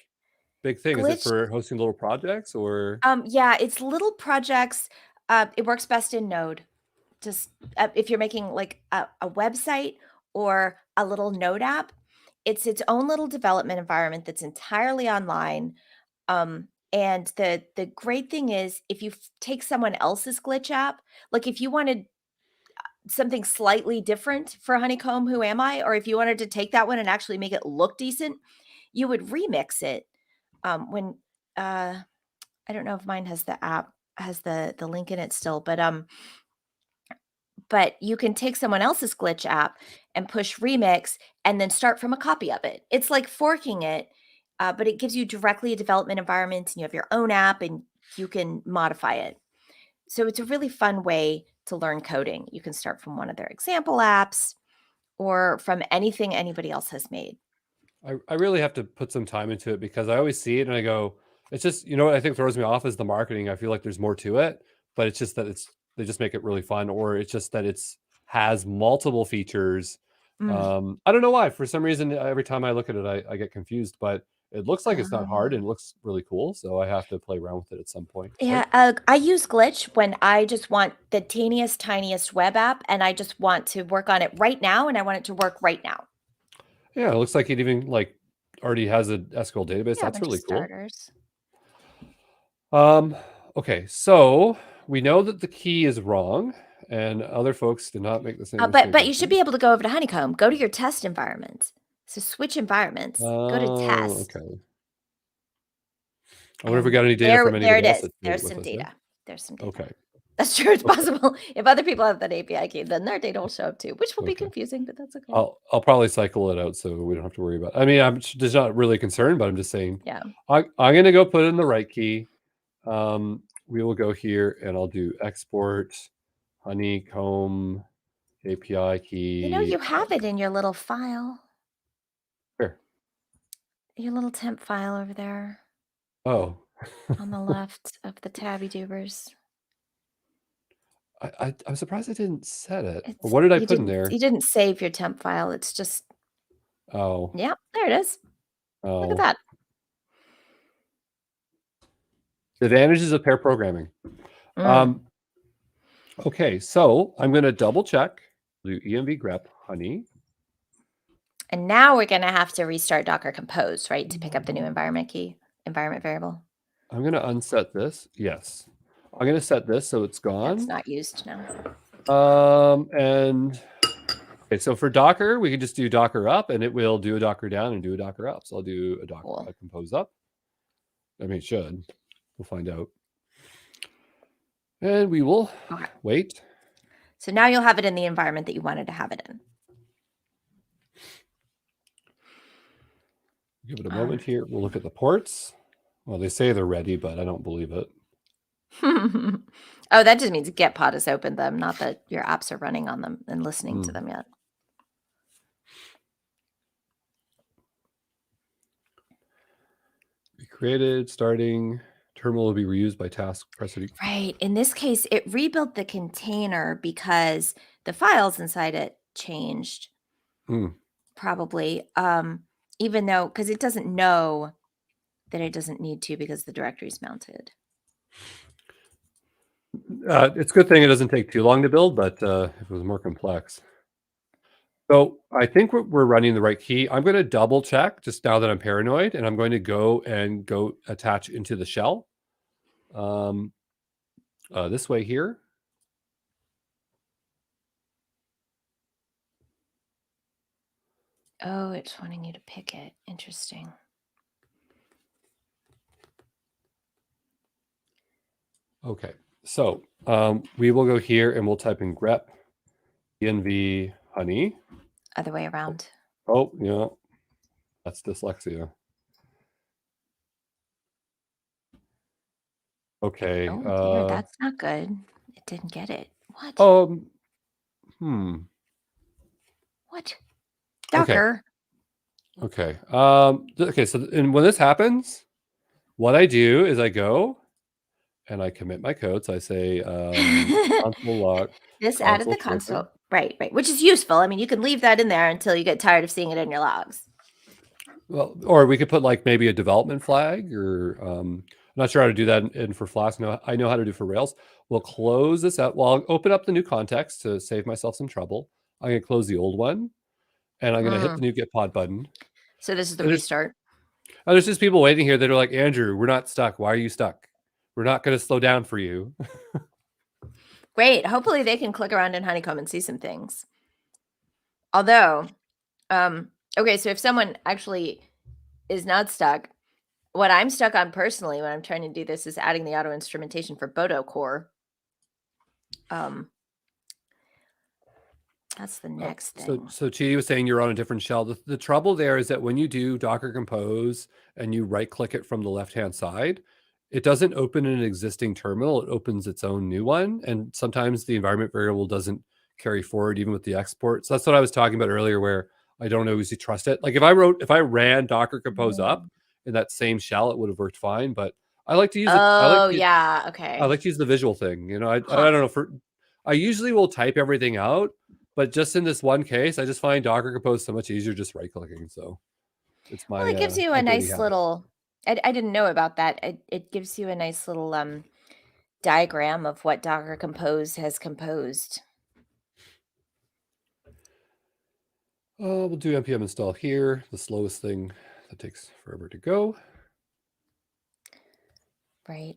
thing? Glitch, is it for hosting little projects or? Yeah, it's little projects. It works best in Node. Just if you're making like a website or a little Node app, it's its own little development environment that's entirely online. And the great thing is, if you take someone else's Glitch app, like if you wanted something slightly different for Honeycomb Whoami, or if you wanted to take that one and actually make it look decent, you would remix it. When I don't know if mine has the app, has the link in it still, but you can take someone else's Glitch app and push remix and then start from a copy of it. It's like forking it, but it gives you directly a development environment, and you have your own app and you can modify it. So it's a really fun way to learn coding. You can start from one of their example apps or from anything anybody else has made. I really have to put some time into it, because I always see it and I go, it's just, what I think throws me off is the marketing. I feel like there's more to it, but it's just that they just make it really fun, or it's just that has multiple features. I don't know why. For some reason, every time I look at it, I get confused, but it looks like it's not hard and it looks really cool. So I have to play around with it at some point. Yeah, I use Glitch when I just want the teeniest, tiniest web app, and I just want to work on it right now, and I want it to work right now. Yeah, it looks like it even already has a SQL database. Yeah, that's really cool. Starters. Okay, so we know that the key is wrong, and other folks did not make the same mistake. But you should be able to go over to Honeycomb, go to your test environment. So switch environments, go to Oh, test. okay. I wonder if we And got any data from there it anybody else is. that's made it There's with some us, yeah? data. There's some data. Okay. That's true. It's Okay. possible. If other people have that API key, then their data will show up too, which will be Okay. confusing, but that's okay. I'll probably cycle it out so we don't have to worry about it. I mean, I'm just not really concerned, but I'm just saying Yeah. I'm gonna go put in the right key. We will go here and I'll do export Honeycomb API You know, key. you have it in your little file, Here. your little temp file over there Oh, on the left of the tabby dubers. I'm surprised I didn't set it. It's What did I put in there? you didn't save your temp file. It's just Oh, yeah, there it is. Look at oh. that. The advantages of pair programming. Mm. Okay, so I'm going to double check. Do env grep honey. And now we're gonna have to restart Docker Compose, right, to pick up the new environment key, environment variable. I'm going to unset this. Yes. I'm going to set this so it's That's gone. not used now. And okay, so for Docker, we can just do Docker up and it will do a Docker down and do a Docker up. So I'll do a Docker Cool. a compose up. I mean, it should. We'll find out. And we will wait. So now you'll have it in the environment that you wanted to have it in. Give it a moment here. We'll look at the ports. Well, they say they're ready, but I don't believe it. Oh, that just means Gitpod has opened them, not that your apps are running on them and listening to them yet. Be created, starting, terminal will be reused by task precedent. Right. In this case, it rebuilt the container because the files inside it changed. Probably. Even though, because it doesn't know that it doesn't need to because the directory's mounted. It's a good thing it doesn't take too long to build, but if it was more complex. So I think we're running the right key. I'm going to double check just now that I'm paranoid, and I'm going to go attach into the shell. This way here. Oh, it's wanting you to pick it. Interesting. Okay, so we will go here and we'll type in grep env honey. Other way around. Oh, yeah, that's dyslexia. Okay. Oh dear, that's not good. It didn't get it. What? What? Docker. Okay. Okay. So, and when this happens, what I do is I go and I commit my code. So I say console log. This added the console. Right. Which is useful. I mean, you can leave that in there until you get tired of seeing it in your logs. Well, or we could put like maybe a development flag, or I'm not sure how to do that in for Flask. No, I know how to do for Rails. We'll close this out. Well, I'll open up the new context to save myself some trouble. I'm going to close the old one, and I'm going to hit the new Git pod button. So this is the restart. There's just people waiting here that are like, Andrew, we're not stuck. Why are you stuck? We're not going to slow down for you. Great. Hopefully they can click around in Honeycomb and see some things. Although, okay, so if someone actually is not stuck, what I'm stuck on personally when I'm trying to do this is adding the auto instrumentation for Bodo core. That's the next thing. So Chidi was saying you're on a different shell. The trouble there is that when you do Docker Compose and you right click it from the left-hand side, it doesn't open an existing terminal. It opens its own new one. And sometimes the environment variable doesn't carry forward even with the export. So that's what I was talking about earlier, where I don't always trust it. Like if I ran Docker Compose up in that same shell, it would have worked fine. But I like to use it. Okay. I like to use the visual thing. You know, I don't know. I usually will type everything out, but just in this one case, I just find Docker Compose so much easier just right clicking. So it's my. Well, it gives you a nice little. I didn't know about that. It gives you a nice little diagram of what Docker Compose has composed. We'll do npm install here, the slowest thing that takes forever to go. Right.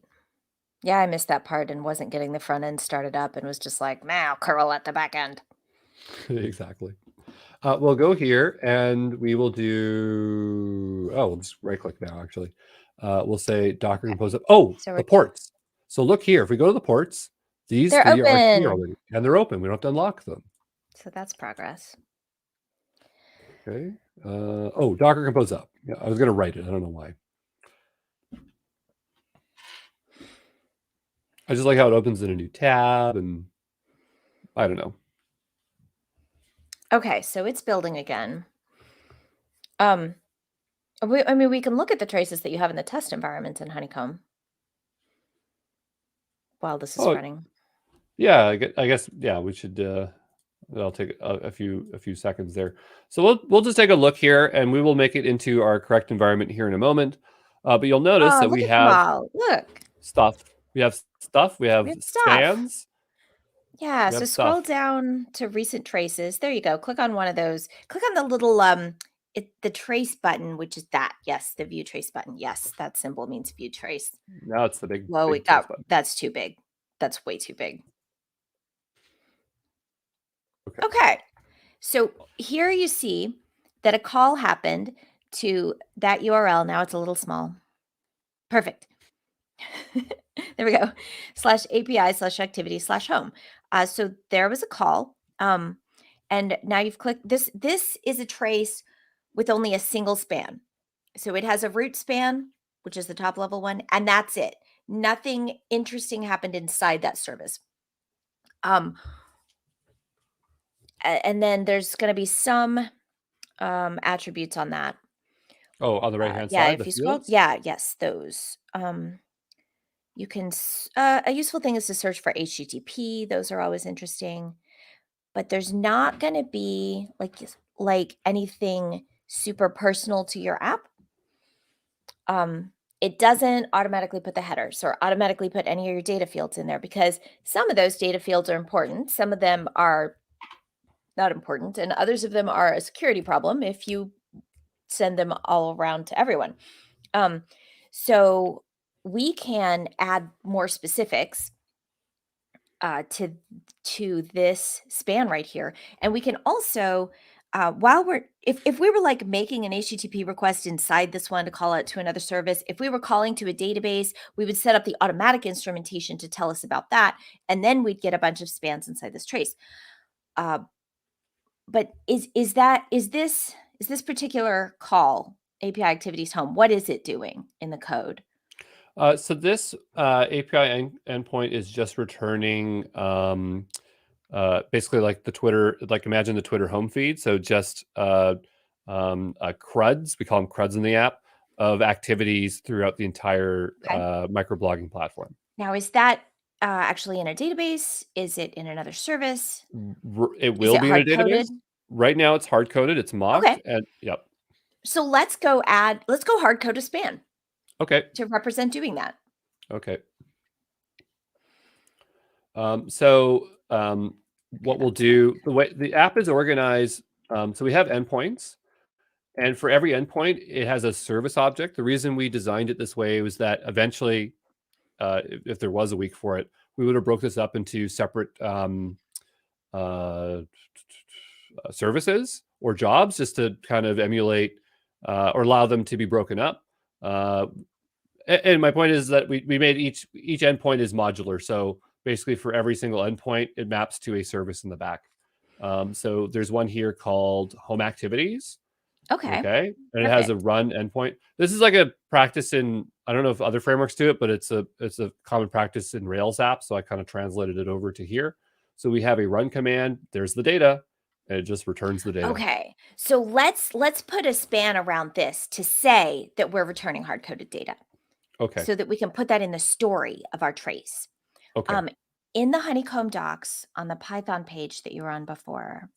Yeah, I missed that part and wasn't getting the front end started up and was just like, now curl at the back end. Exactly. We'll go here and we will do, we'll just right click now actually. We'll say Docker Compose up. Oh, So the ports. So look here, if we go to the ports, these they're 3 are here open. already and they're open. We don't have to unlock them. So that's progress. Okay. Docker Compose up. Yeah, I was going to write it. I don't know why. I just like how it opens in a new tab and I don't know. Okay, so it's building again. We can look at the traces that you have in the test environment in Honeycomb while this is running. Yeah, I guess yeah, we should. I'll take a few seconds there. So we'll just take a look here, and we will make it into our correct environment here in a moment. But you'll notice that we have stuff. We have stuff. We have spans. Yeah. So scroll down to recent traces. There you go. Click on one of those. Click on the little the trace button, which is that. Yes, the view trace button. Yes, that symbol means view trace. Now it's the big. Whoa, big that's too big. That's way too big. Okay. So here you see that a call happened to that URL. Now it's a little small. Perfect. There we go. /API/activity/home. So there was a call. And now you've clicked this. This is a trace with only a single span. So it has a root span, which is the top level one, and that's it. Nothing interesting happened inside that service. And then there's going to be some attributes on that. Oh, on the right hand yeah, side. if you scroll, yes, those. You can. A useful thing is to search for HTTP. Those are always interesting, but there's not going to be like anything super personal to your app. It doesn't automatically put the headers or automatically put any of your data fields in there because some of those data fields are important. Some of them are not important, and others of them are a security problem if you send them all around to everyone. So we can add more specifics to this span right here, and we can also if we were like making an HTTP request inside this one to call out to another service, if we were calling to a database, we would set up the automatic instrumentation to tell us about that, and then we'd get a bunch of spans inside this trace. But is this particular call, API activities home, what is it doing in the code? So this API endpoint is just returning basically like the Twitter, like imagine the Twitter home feed. So just CRUDs, we call them CRUDs in the app, of activities throughout the entire microblogging platform. Now, is that actually in a database? Is it in another service? It will be in a database. Right now it's hard-coded, it's mocked. Okay. And yep. So let's go hard code a span. Okay. To represent doing that. Okay. What we'll do, the way the app is organized, so we have endpoints, and for every endpoint, it has a service object. The reason we designed it this way was that eventually, if there was a week for it, we would have broke this up into separate services or jobs just to kind of emulate or allow them to be broken up. And my point is that we made each endpoint is modular. So basically for every single endpoint, it maps to a service in the back. So there's one here called home activities. Okay. And it has a run endpoint. This is like a practice in, I don't know if other frameworks do it, but it's a common practice in Rails apps. So I kind of translated it over to here. So we have a run command. There's the data. And it just returns the data. Okay. So let's put a span around this to say that we're returning hard-coded data. Okay. So that we can put that in the story of our trace. Okay. In the Honeycomb Docs on the Python page that you were on before.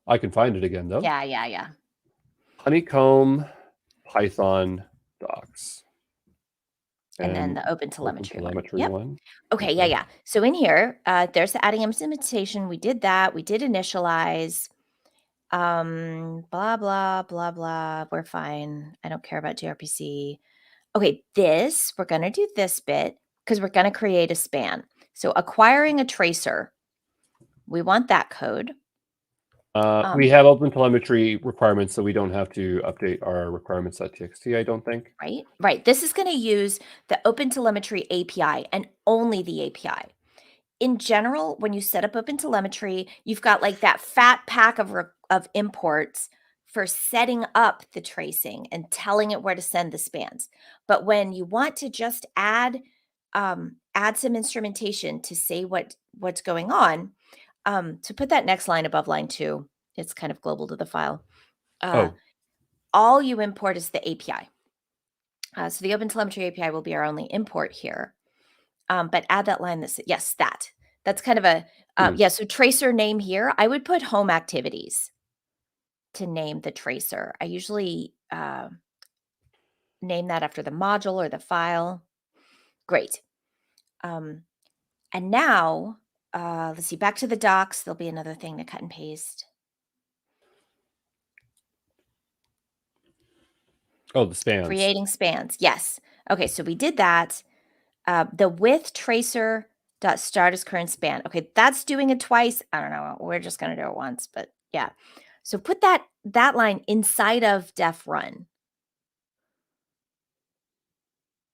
I can find it again though. Yeah. Honeycomb Python Docs. And then the open telemetry one. Okay, okay. Yeah. So in here, there's the adding implementation. We did that. We did initialize. Blah, blah, blah, blah. We're fine. I don't care about gRPC. Okay, we're going to do this bit because we're going to create a span. So acquiring a tracer We want that code. We have open telemetry requirements, so we don't have to update our requirements.txt, I don't think. Right. This is going to use the open telemetry API and only the API. In general, when you set up open telemetry, you've got like that fat pack of imports for setting up the tracing and telling it where to send the spans. But when you want to just add some instrumentation to say what's going on, to put that next line above line 2, it's kind of global to the file. All you import is the API. So the OpenTelemetry API will be our only import here. But add that line that's kind of a, so tracer name here, I would put home activities to name the tracer. I usually name that after the module or the file. Great. And now, let's see, back to the docs. There'll be another thing to cut and paste. Oh, the spans. Creating spans. Yes. Okay, so we did that. The with tracer dot start as current span. Okay, that's doing it twice. I don't know. We're just going to do it once, but yeah. So put that line inside of def run.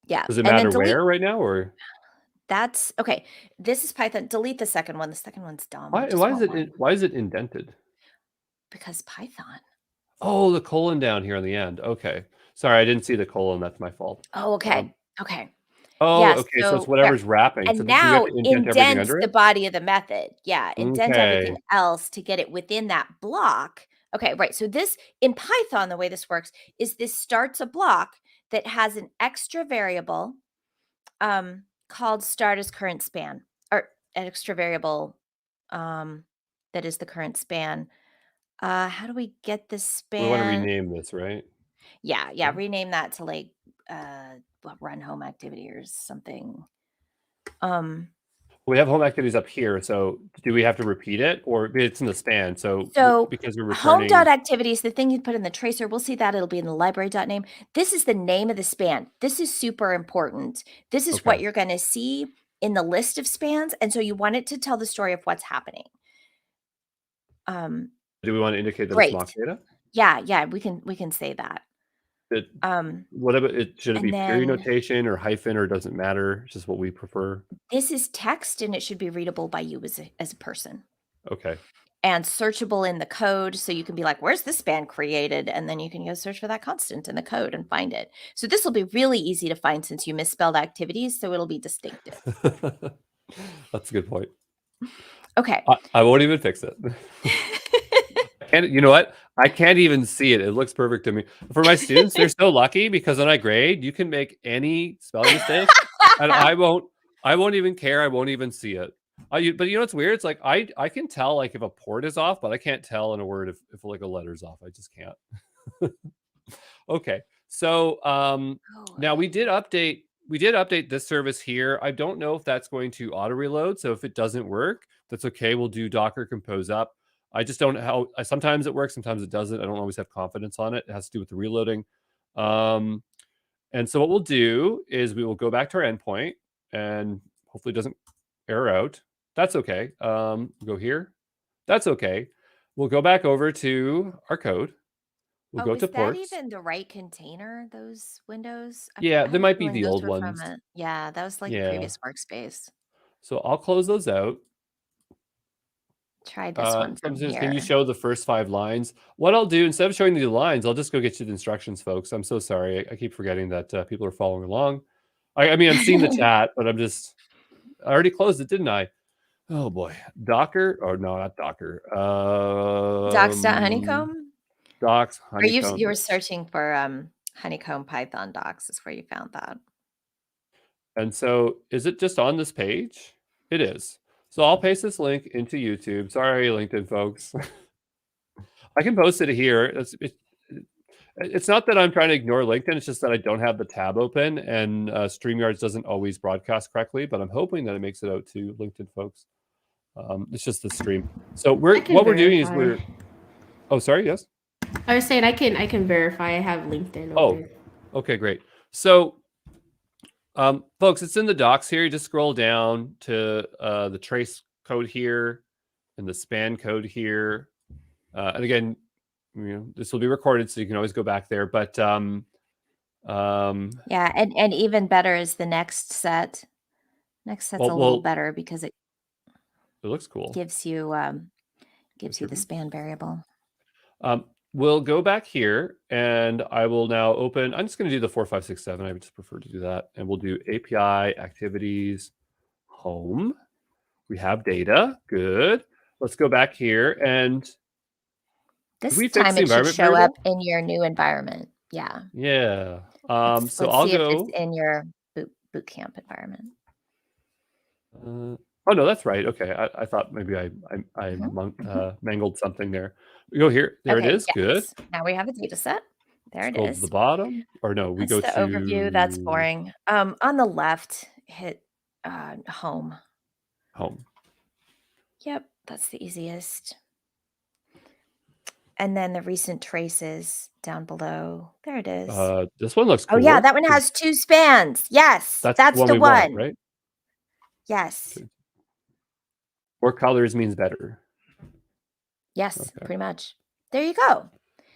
Yeah. Does it matter where right now, or? That's okay. This is Python. Delete the second one. The second one's dumb. Why is it indented? Because Python. Oh, the colon down here on the end. Okay. Sorry, I didn't see the colon. That's my fault. Oh, okay. Okay. Oh, yeah, okay. So it's whatever's wrapping. And so now indent the body of the method. Yeah. Indent everything else to get it within that block. Okay, right. So this in Python, the way this works is this starts a block that has an extra variable called start as current span, or an extra variable that is the current span. How do we get this span? We want to rename this, right? Yeah. Rename that to like run home activity or something. We have home activities up here, so do we have to repeat it, or it's in the span? So because we're returning home.activities, the thing you put in the tracer, we'll see that it'll be in the library.name. This is the name of the span. This is super important. This is what you're going to see in the list of spans, and so you want it to tell the story of what's happening. Do we want to indicate that it's mock data? Yeah, we can say that. Whatever should it be period notation or hyphen, or doesn't matter? It's just what we prefer. This is text, and it should be readable by you as a person. Okay. And searchable in the code, so you can be like, "Where's this span created?" And then you can go search for that constant in the code and find it. So this will be really easy to find since you misspelled activities, so it'll be distinctive. That's a good point. Okay. I won't even fix it. And you know what? I can't even see it. It looks perfect to me. For my students, they're so lucky because when I grade, you can make any spelling mistake, and I won't even care. I won't even see it. But you know what's weird? It's like I can tell like if a port is off, but I can't tell in a word if like a letter's off. I just can't. Okay. So now we did update this service here. I don't know if that's going to auto reload. So if it doesn't work, that's okay. We'll do Docker compose up. I just don't know how. Sometimes it works, sometimes it doesn't. I don't always have confidence on it. It has to do with the reloading. And so what we'll do is we will go back to our endpoint, and hopefully it doesn't error out. That's okay. Go here. That's okay. We'll go back over to our code. We'll go to ports. Is that even the right container, those windows? Yeah, they might be the old ones. Yeah, that was like previous workspace. So I'll close those out. Try this one from here. Can you show the first 5 lines? What I'll do, instead of showing the lines, I'll just go get you the instructions, folks. I'm so sorry. I keep forgetting that people are following along. I mean, I'm seeing the chat, but I already closed it, didn't I? Oh boy. Docker, or no, not Docker. Docs.honeycomb? Docs, Honeycomb. You were searching for Honeycomb Python docs is where you found that. And so is it just on this page? It is. So I'll paste this link into YouTube. Sorry, LinkedIn folks. I can post it here. It's not that I'm trying to ignore LinkedIn. It's just that I don't have the tab open, and StreamYards doesn't always broadcast correctly, but I'm hoping that it makes it out to LinkedIn folks. It's just the stream. So what we're doing is oh, sorry. Yes. I was saying I can verify. I have LinkedIn open. Oh, okay, great. So folks, it's in the docs here. You just scroll down to the trace code here. and the span code here. And again, this will be recorded, so you can always go back there. But yeah, and even better is the next set. Next set's a little better because it looks cool. Gives you the span variable. We'll go back here, and I will now open. I'm just going to do the 4, 5, 6, 7. I would just prefer to do that, and we'll do API activities home. We have data. Good. Let's go back here, and this time it should show up in your new environment. Yeah. Yeah. Let's so I'll see go if it's in your Bootcamp environment. Oh no, that's right. Okay, I thought maybe I mangled something there. We go here. There it is. Yes. Good. Now we have a data set. There it is. To the bottom, or no? We go to the overview. That's boring. On the left, hit home. Home. Yep, that's the easiest. And then the recent traces down below. There it is. This one looks cool. Oh yeah, that one has 2 spans. Yes, that's the one. Want, right? Yes. Okay. More colors means better. Yes, pretty much. There you go.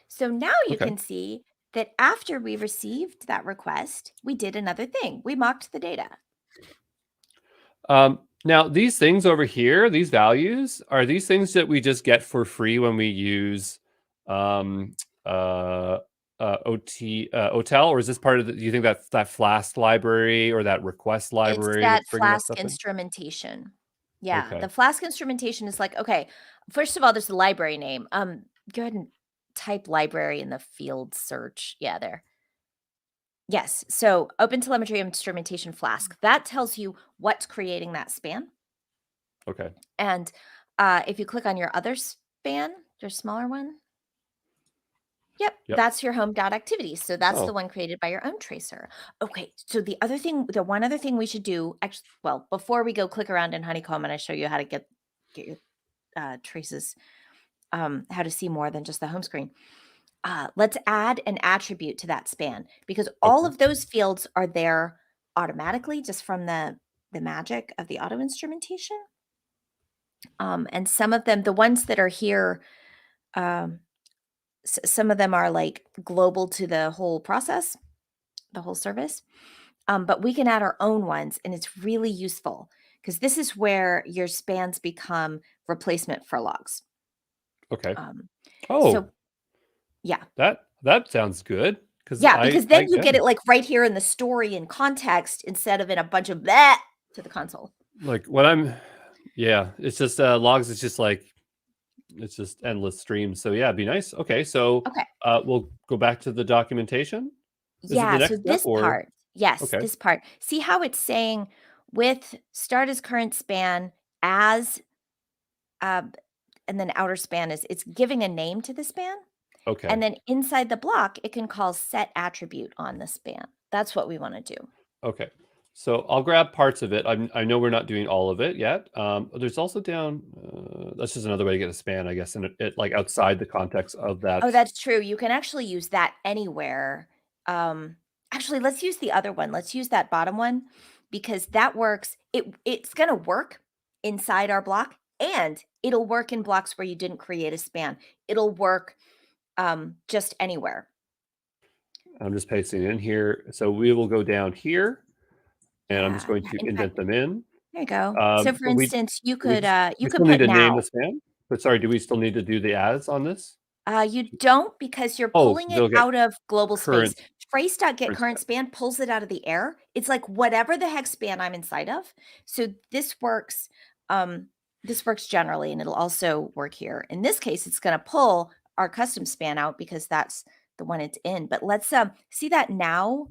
So now you can see that after we received that request, we did another thing. We mocked the data. Now, these things over here, these values, are these things that we just get for free when we use OTel, or is this part of the, do you think that Flask library or that request library? It's that Flask instrumentation. Yeah, the Flask instrumentation is like, okay, first of all, there's the library name. Go ahead and type library in the field search. Yeah, there. Yes, so Open Telemetry Instrumentation Flask. That tells you what's creating that span. Okay. And if you click on your other span, your smaller one, yep, that's your home.activity. So that's the one created by your own tracer. Okay, so the one other thing we should do, actually, well, before we go click around in Honeycomb and I show you how to get your traces, how to see more than just the home screen. Let's add an attribute to that span, because all of those fields are there automatically just from the magic of the auto instrumentation. And some of them, the ones that are here, some of them are like global to the whole process, the whole service. But we can add our own ones, and it's really useful because this is where your spans become replacement for logs. Okay. So yeah. That sounds good. Because then you get it like right here in the story and context instead of in a bunch of that to the console. Like it's just logs. It's just like, it's just endless streams. So yeah, it'd be nice. Okay. So we'll go back to the documentation. So this part. Yes, this part. See how it's saying with start as current span as, and then outer span it's giving a name to the span. Okay. And then inside the block, it can call set attribute on the span. That's what we want to do. Okay. So I'll grab parts of it. I know we're not doing all of it yet. There's also down, that's just another way to get a span, I guess, and it like outside the context of that. Oh, that's true. You can actually use that anywhere. Actually, let's use the other one. Let's use that bottom one, because that works. It's going to work inside our block, and it'll work in blocks where you didn't create a span. It'll work just anywhere. I'm just pasting it in here. So we will go down here, and I'm just going to indent them in. There you go. So for instance, you could put need to name the span. But sorry, do we still need to do the as on this? You don't, because you're pulling it out of global space. Trace.getCurrent span pulls it out of the air. It's like whatever the hex span I'm inside of. So this works. This works generally, and it'll also work here. In this case, it's going to pull our custom span out because that's the one it's in. But let's see that now.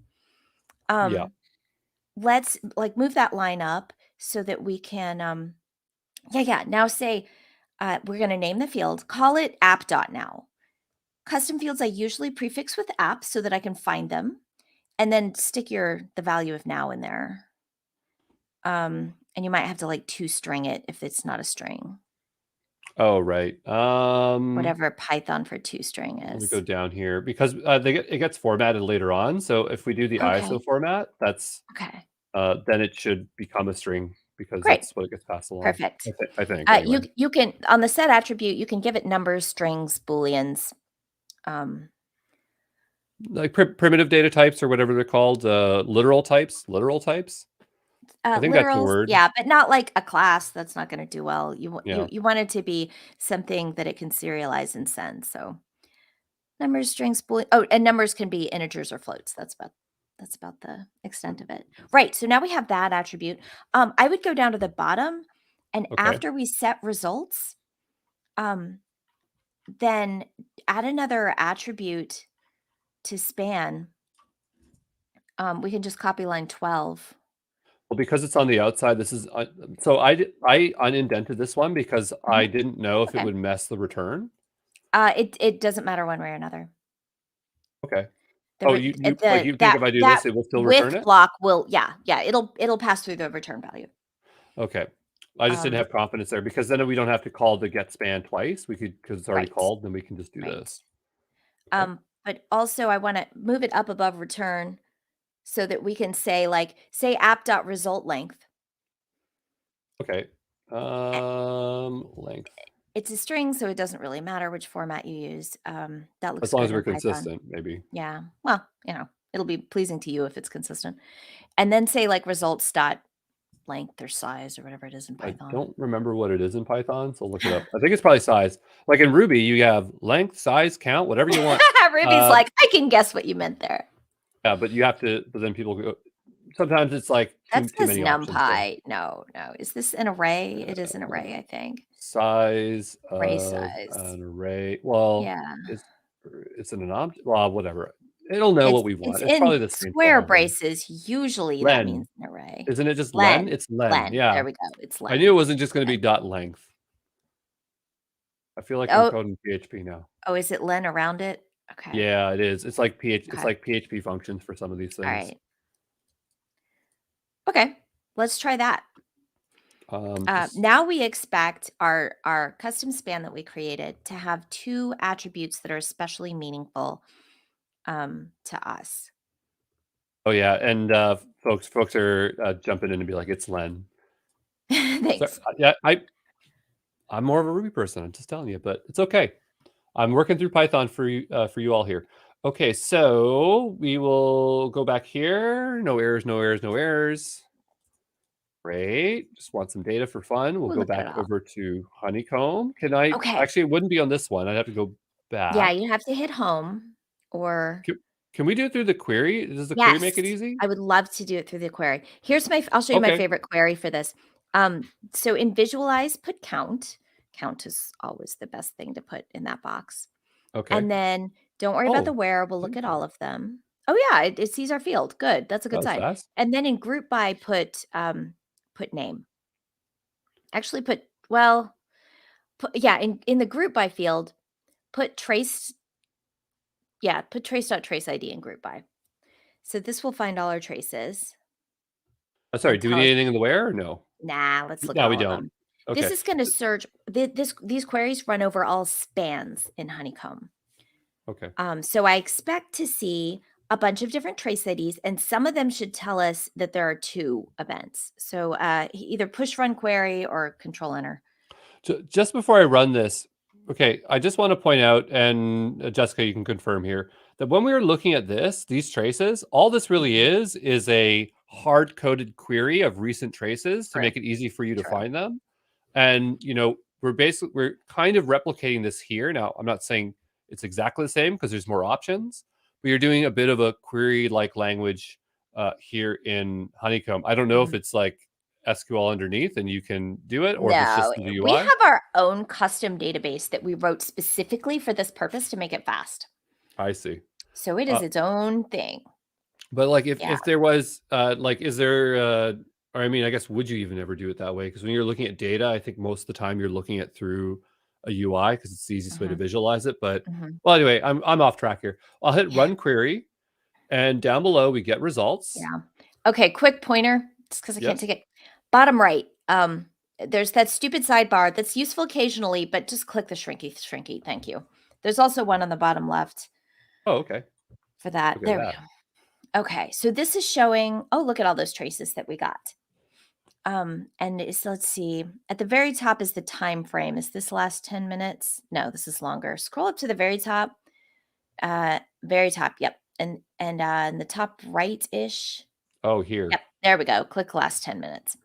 Let's like move that line up so that we can now say we're going to name the field, call it app.now. Custom fields I usually prefix with app so that I can find them, and then stick the value of now in there. And you might have to like toString it if it's not a string. Oh, right. Whatever Python for toString is. Let me go down here because it gets formatted later on. So if we do the ISO format, that's then it should become a string because Great. that's what it gets passed along. Perfect. I think anyway. You can, on the set attribute, you can give it numbers, strings, Booleans. Like primitive data types or whatever they're called, literal types. I think that's the Literals, word. yeah, but not like a class. That's not going to do well. Yeah. You want it to be something that it can serialize and send. So numbers, strings, Boolean. Oh, and numbers can be integers or floats. That's about the extent of it. Right. So now we have that attribute. I would go down to the bottom, and Okay. after we set results, then add another attribute to span. We can just copy line 12. Well, because it's on the outside, this is so I unindented this one because I didn't know if it Okay. would mess the return. It doesn't matter one way or another. Okay. The Oh, re- you the- like you think that if I do that this, it will still with return it? block will it'll pass through the return value. Okay. I just didn't have confidence there because then we don't have to call the get span twice. We could, because it's already Right. called, then we can just do Right. this. Okay. But also I want to move it up above return so that we can say app.result length. Okay. Length. It's a string, so it doesn't really matter which format you use. That looks As long as good we're in Python. consistent, maybe. Yeah. Well, it'll be pleasing to you if it's consistent. And then say like results dot length or size or whatever it is in Python. I don't remember what it is in Python, so look it up. I think it's probably size. Like in Ruby, you have length, size, count, whatever you want. Ruby's like, I can guess what you meant there. Yeah, but you have to. But then people go. Sometimes it's like too many options. NumPy. No. Is this an array? It is an array, I think. Size Array of size. an array. Well, Yeah. It's an object. Well, whatever. It'll know what we want. It's probably the same square problem. braces. Usually Len. that means an array. Isn't it just len? len? It's len. Yeah. There we go. It's len. I knew it wasn't just going to be dot length. I feel like I'm coding PHP now. Oh, is it len around it? Okay. Yeah, it is. It's like It's like PHP functions for some of these things. All right. Okay, let's try that. Now we expect our custom span that we created to have two attributes that are especially meaningful to us. Oh yeah, and folks are jumping in and be like, "It's len." Thanks. So, yeah, I'm more of a Ruby person. I'm just telling you, but it's okay. I'm working through Python for you all here. Okay, so we will go back here. No errors. Great. Just want some data for fun. We'll go back over to Honeycomb. Can I? Okay. Actually, it wouldn't be on this one. I'd have to go back. Yeah, you have to hit home or. Can we do it through the query? Does the query make it easy? I would love to do it through the query. I'll show you my favorite query for this. So in visualize, put count. Count is always the best thing to put in that box. Okay. And then don't worry about the where. We'll look at all of them. Oh yeah, it sees our field. Good. That's a good sign. Fast. And then in group by, put name. Actually in the group by field, put trace. Yeah, put trace.trace ID in group by. So this will find all our traces. Sorry, do we need anything in the where or no? Nah, let's look at all we of don't. them. Okay. This is going to search. These queries run over all spans in Honeycomb. Okay. So I expect to see a bunch of different trace IDs, and some of them should tell us that there are two events. So either push run query or control enter. So just before I run this, okay, I just want to point out, and Jessica, you can confirm here, that when we were looking at these traces, all this really is a hard-coded query of recent traces to make it easy for you to find them. And, we're kind of replicating this here. Now, I'm not saying it's exactly the same because there's more options, but you're doing a bit of a query-like language here in Honeycomb. I don't know if it's like SQL underneath and you can do it, or if it's just the UI. We have our own custom database that we wrote specifically for this purpose to make it fast. I see. So it is its own thing. But like if there was is there or I mean, I guess, would you even ever do it that way? Because when you're looking at data, I think most of the time you're looking at through a UI because it's the easiest way to visualize it. But well, anyway, I'm off track here. I'll hit run query, and down below we get results. Yeah. Okay, quick pointer, just because I can't take it. Bottom right, there's that stupid sidebar that's useful occasionally, but just click the shrinky. Thank you. There's also one on the bottom left. Oh, okay. For that. There we go. Okay, so this is showing, look at all those traces that we got. And let's see, at the very top is the time frame. Is this last 10 minutes? No, this is longer. Scroll up to the very top. Very top. Yep. And in the top right-ish. Oh, here. Yep. There we go. Click last 10 minutes.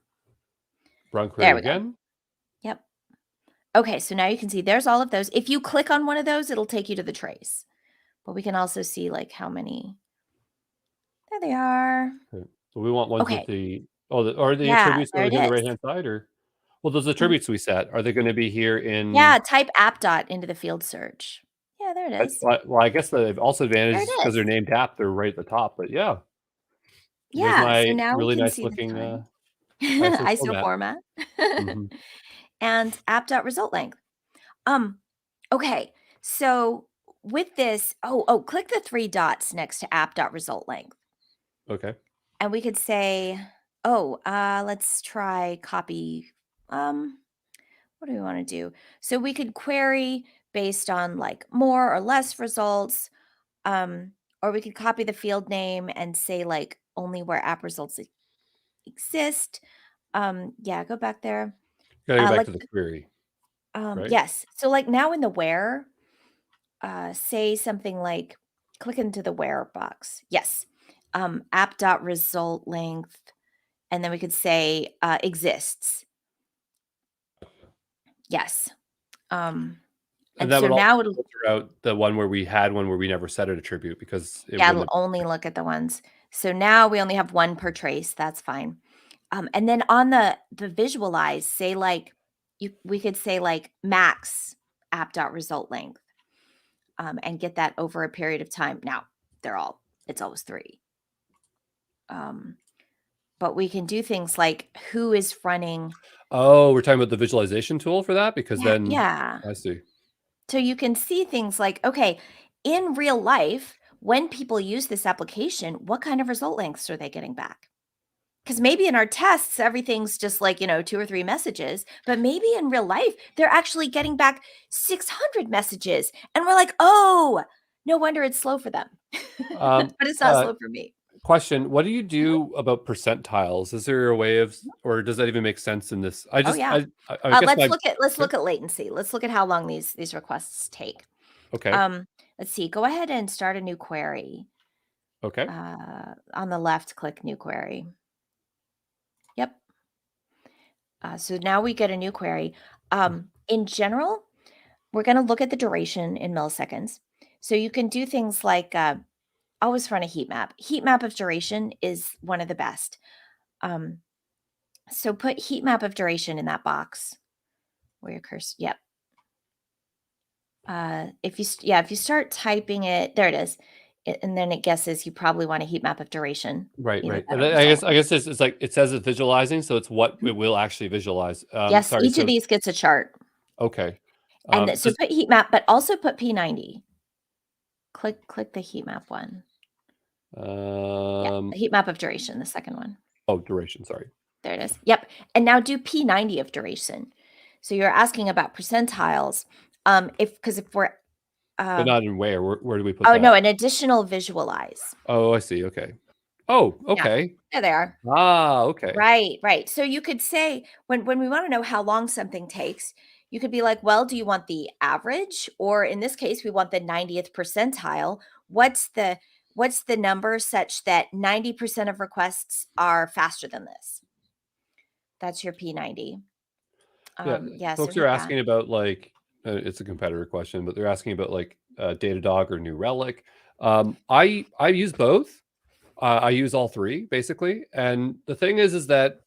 Run There query we go. again. Yep. Okay, so now you can see there's all of those. If you click on one of those, it'll take you to the trace. But we can also see like how many. There they are. Okay. So we want ones with Okay. the are the Yeah, attributes there over it here on the is. right hand side, or those attributes we set, are they going to be here in? Yeah, type app dot into the field search. Yeah, there it is. Well, I guess the also advantage There is it because they're is. named app, they're right at the top. But yeah, here's Yeah, so my now we really can nice see the looking time. ISO ISO format. format. Hmm. And app dot result length. Okay, so with this, click the 3 dots next to app dot result length. Okay. And we could say, let's try copy. What do we want to do? So we could query based on like more or less results, or we could copy the field name and say like only where app results exist. Yeah, go back there. Gotta go back Like, to the query, right? yes. So like now in the where, say something like click into the where box. Yes. App dot result length. And then we could say exists. Yes. And And that so would also now it'll, filter out the one where we had one where we never set an attribute because it yeah, wouldn't it'll only look at the ones. So now we only have one per trace. That's fine. And then on the visualize, say like we could say like max app dot result length, and get that over a period of time. Now it's always 3. But we can do things like who is running. Oh, we're talking about the visualization tool for that because Yeah, then yeah. I see. So you can see things like, okay, in real life, when people use this application, what kind of result lengths are they getting back? Because maybe in our tests, everything's just like, 2 or 3 messages, but maybe in real life, they're actually getting back 600 messages. And we're like, oh, no wonder it's slow for them. But it's not slow for me. Question: what do you Mhm. do about percentiles? Is there a way of, or does that even make sense in this? Oh yeah. I guess Let's my look at latency. Let's look at how long these requests take. okay. Let's see. Go ahead and start a new query. Okay. On the left, click new query. Yep. So now we get a new query. In general, we're going to look at the duration in milliseconds. So you can do things like always run a heat map. Heat map of duration is one of the best. So put heat map of duration in that box where your cursor. Yep. If you start typing it, there it is. And then it guesses you probably want a heat map of duration. Right. Either Right. that And or I result. guess it's like it says it's visualizing, so it's what it will actually visualize. Yes, Sorry. each of So these gets a chart. okay. So put heat map, but also put P90. Click the heat map one. Yeah, the heat map of duration, the second one. Oh, duration. Sorry. There it is. Yep. And now do P90 of duration. So you're asking about percentiles. Because if we're But not in where. Where do we put oh that? no, an additional visualize. Oh, I see. Okay. Oh, Yeah, okay. there they are. Okay. Right. So you could say when we want to know how long something takes, you could be like, well, do you want the average? Or in this case, we want the 90th percentile. What's the number such that 90% of requests are faster than this? That's your P90. Yeah. Yeah, so Folks are hit that. asking about like it's a competitor question, but they're asking about like Datadog or New Relic. I use both. I use all 3 basically, and the thing is that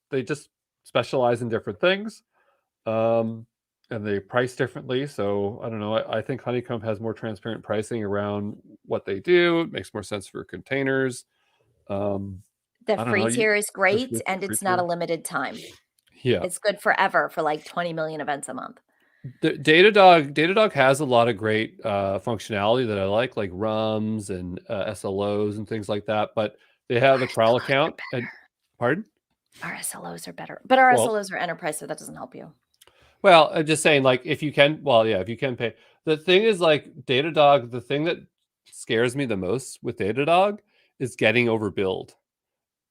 they just specialize in different things, and they price differently. So I don't know. I think Honeycomb has more transparent pricing around what they do. It makes more sense for containers. The I don't know. free tier is That's great, the and free it's not a tier. limited time. Yeah. It's good forever for like 20 million events a month. The Datadog has a lot of great functionality that I like RUMs and SLOs and things like that. But they have a trial RSLOs are account. And better. pardon? Our SLOs are better, but our Well, SLOs are enterprise, so that doesn't help you. well, I'm just saying, like, if you can, well, yeah, if you can pay. The thing is, like, Datadog, the thing that scares me the most with Datadog is getting overbilled.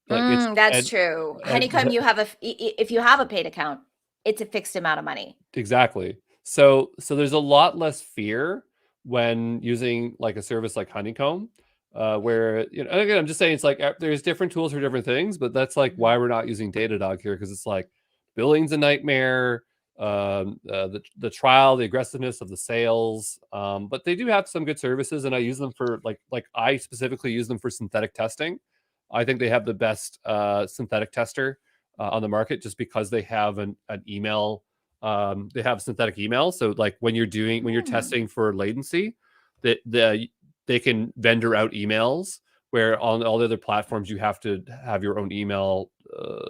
Like it's That's true. and Honeycomb, you have if you have a paid account, it's a fixed amount of money. exactly. So there's a lot less fear when using like a service like Honeycomb, where and again I'm just saying it's like there's different tools for different things, but that's like why we're not using Datadog here because it's like billing's a nightmare, the trial, the aggressiveness of the sales, but they do have some good services, and I use them for like I specifically use them for synthetic testing. I think they have the best synthetic tester on the market just because they have an email. They have synthetic email, so like when you're testing for latency, they can vendor out emails. Where on all the other platforms you have to have your own email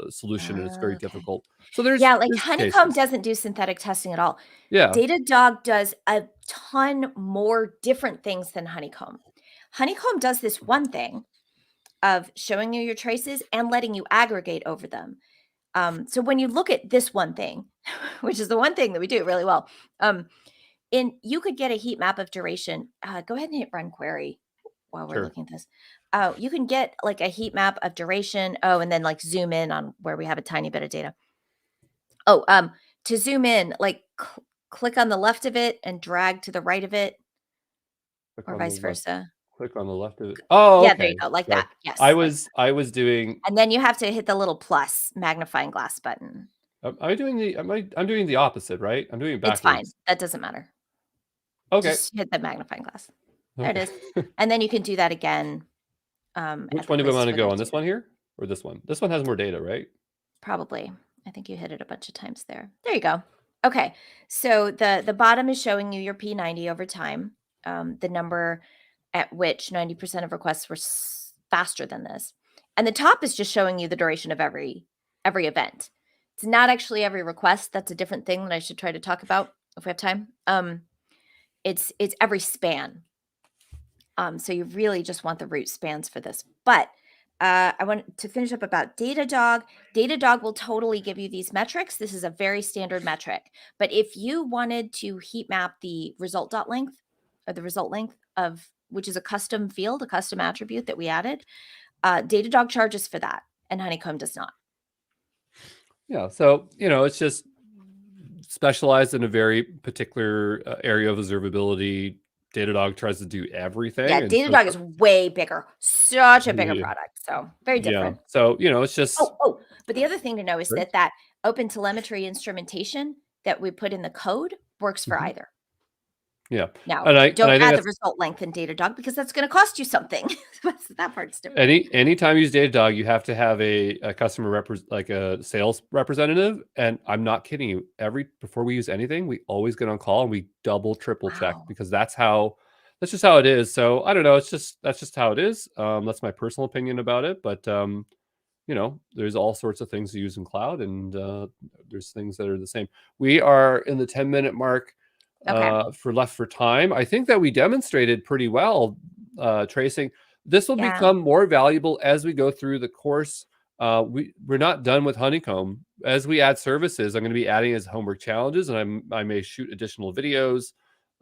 solution, and it's very Okay. difficult. So there's Like there's Honeycomb cases. doesn't do synthetic testing at all. Yeah, Datadog does a ton more different things than Honeycomb. Honeycomb does this one thing of showing you your traces and letting you aggregate over them. So when you look at this one thing, which is the one thing that we do really well, you could get a heat map of duration. Go ahead and hit run query while we're sure. looking at this. You can get like a heat map of duration. Oh, and then like zoom in on where we have a tiny bit of data. Oh, to zoom in, like click on the left of it and drag to the right of it, Click or on the vice left. versa. Click on the left of it. Oh, Yeah, there you okay. go, like Sorry. that. Yes. I like was doing. And then you have to hit the little plus magnifying glass button. I'm doing the opposite, right? I'm doing it It's fine. backwards. That doesn't matter. Okay. Just hit the magnifying glass. There it Okay. is. And then you can do that again. Which one do we want to go on? This one here or this one? This one has more data, right? Probably. I think you hit it a bunch of times there. There you go. Okay. So the bottom is showing you your P90 over time, the number at which 90% of requests were faster than this. And the top is just showing you the duration of every event. It's not actually every request. That's a different thing that I should try to talk about if we have time. It's every span. So you really just want the root spans for this. But I want to finish up about Datadog. Datadog will totally give you these metrics. This is a very standard metric. But if you wanted to heat map the result dot length or the result length of which is a custom field, a custom attribute that we added, Datadog charges for that, and Honeycomb does not. Yeah. So it's just specialized in a very particular area of observability. Datadog tries to do everything. Yeah, and Datadog is way bigger, such a bigger Yeah. product. So very Yeah. different. So it's just But the other thing to know is Sure. that open telemetry instrumentation that we put in the code works for Mhm. either. Yeah. Now, And I don't think add the that's result length in Datadog because that's going to cost you something. That part's different. anytime you use Datadog, you have to have a customer like a sales representative. And I'm not kidding you. Before we use anything, we always get on call and we double, triple check Wow. because that's just how it is. So I don't know. That's just how it is. That's my personal opinion about it. But there's all sorts of things to use in cloud, and there's things that are the same. We are in the 10-minute mark for time. I think that we demonstrated pretty well tracing. This will become more valuable as we go through the course. We're not done with Honeycomb. As we add services, I'm going to be adding as homework challenges, and I may shoot additional videos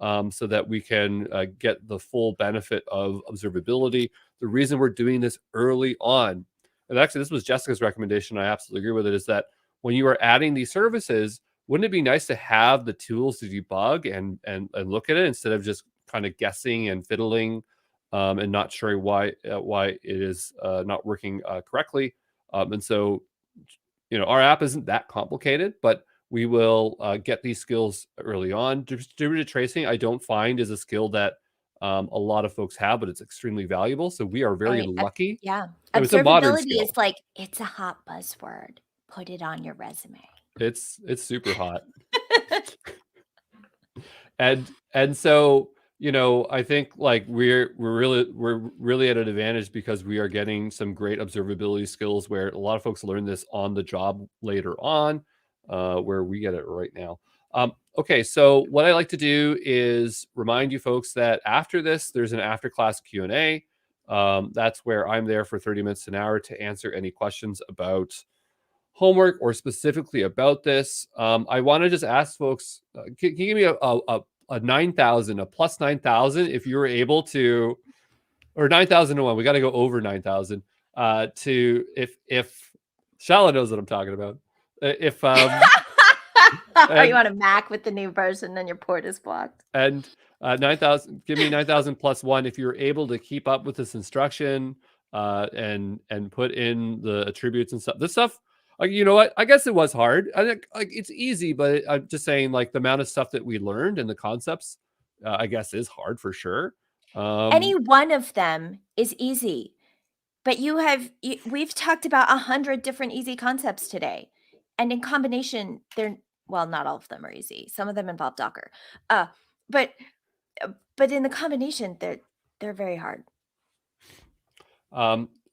so that we can get the full benefit of observability. The reason we're doing this early on, and actually this was Jessica's recommendation, I absolutely agree with it, is that when you are adding these services, wouldn't it be nice to have the tools to debug and look at it instead of just kind of guessing and fiddling and not sure why it is not working correctly? And so, our app isn't that complicated, but we will get these skills early on. Distributed tracing, I don't find is a skill that a lot of folks have, but it's extremely valuable. So we are very lucky. Yeah. It's a modern Observability skill. is like, it's a hot buzzword. Put it on your resume. It's super hot. and so, I think like we're really at an advantage because we are getting some great observability skills where a lot of folks learn this on the job later on, where we get it right now. Okay, so what I like to do is remind you folks that after this, there's an after class Q&A. That's where I'm there for 30 minutes to an hour to answer any questions about homework or specifically about this. I want to just ask folks, can you give me a 9,000, a plus 9,000 if you were able to, or 9,001, we got to go over 9,000. to if Shala knows what I'm talking about. If Are you on a Mac with the new version and your port is blocked? And 9,000, give me 9,000 plus one if you're able to keep up with this instruction and put in the attributes and stuff. This stuff, you know what? I guess it was hard. I think like it's easy, but I'm just saying like the amount of stuff that we learned and the concepts, I guess, is hard for sure. Any one of them is easy, but we've talked about 100 different easy concepts today, and in combination, well, not all of them are easy. Some of them involve Docker, but in the combination, they're very hard.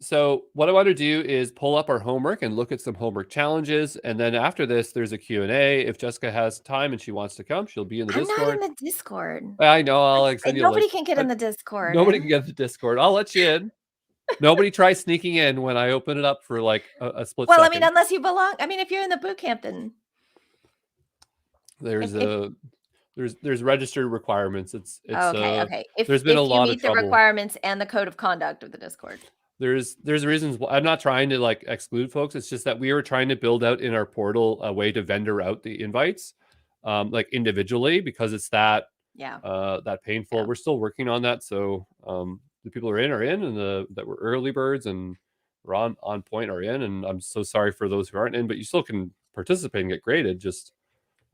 So what I want to do is pull up our homework and look at some homework challenges. And then after this, there's a Q&A. If Jessica has time and she wants to come, she'll be in the Discord. I'm not in the Discord. I know. I'll send you a Nobody link. can get in the Discord. Nobody can get in the Discord. I'll let you in. Nobody tries sneaking in when I open it up for like a split second. Well, I mean, unless you belong. I mean, if you're in the bootcamp, then there's registered requirements. It's okay. There's been a lot of trouble. If you meet the requirements and the code of conduct of the Discord. There's reasons. I'm not trying to like exclude folks. It's just that we were trying to build out in our portal a way to vendor out the invites, like individually, because it's that painful. Yeah. We're still working on that. So the people who are in, and that were early birds and we're on point are in. And I'm so sorry for those who aren't in, but you still can participate and get graded. Just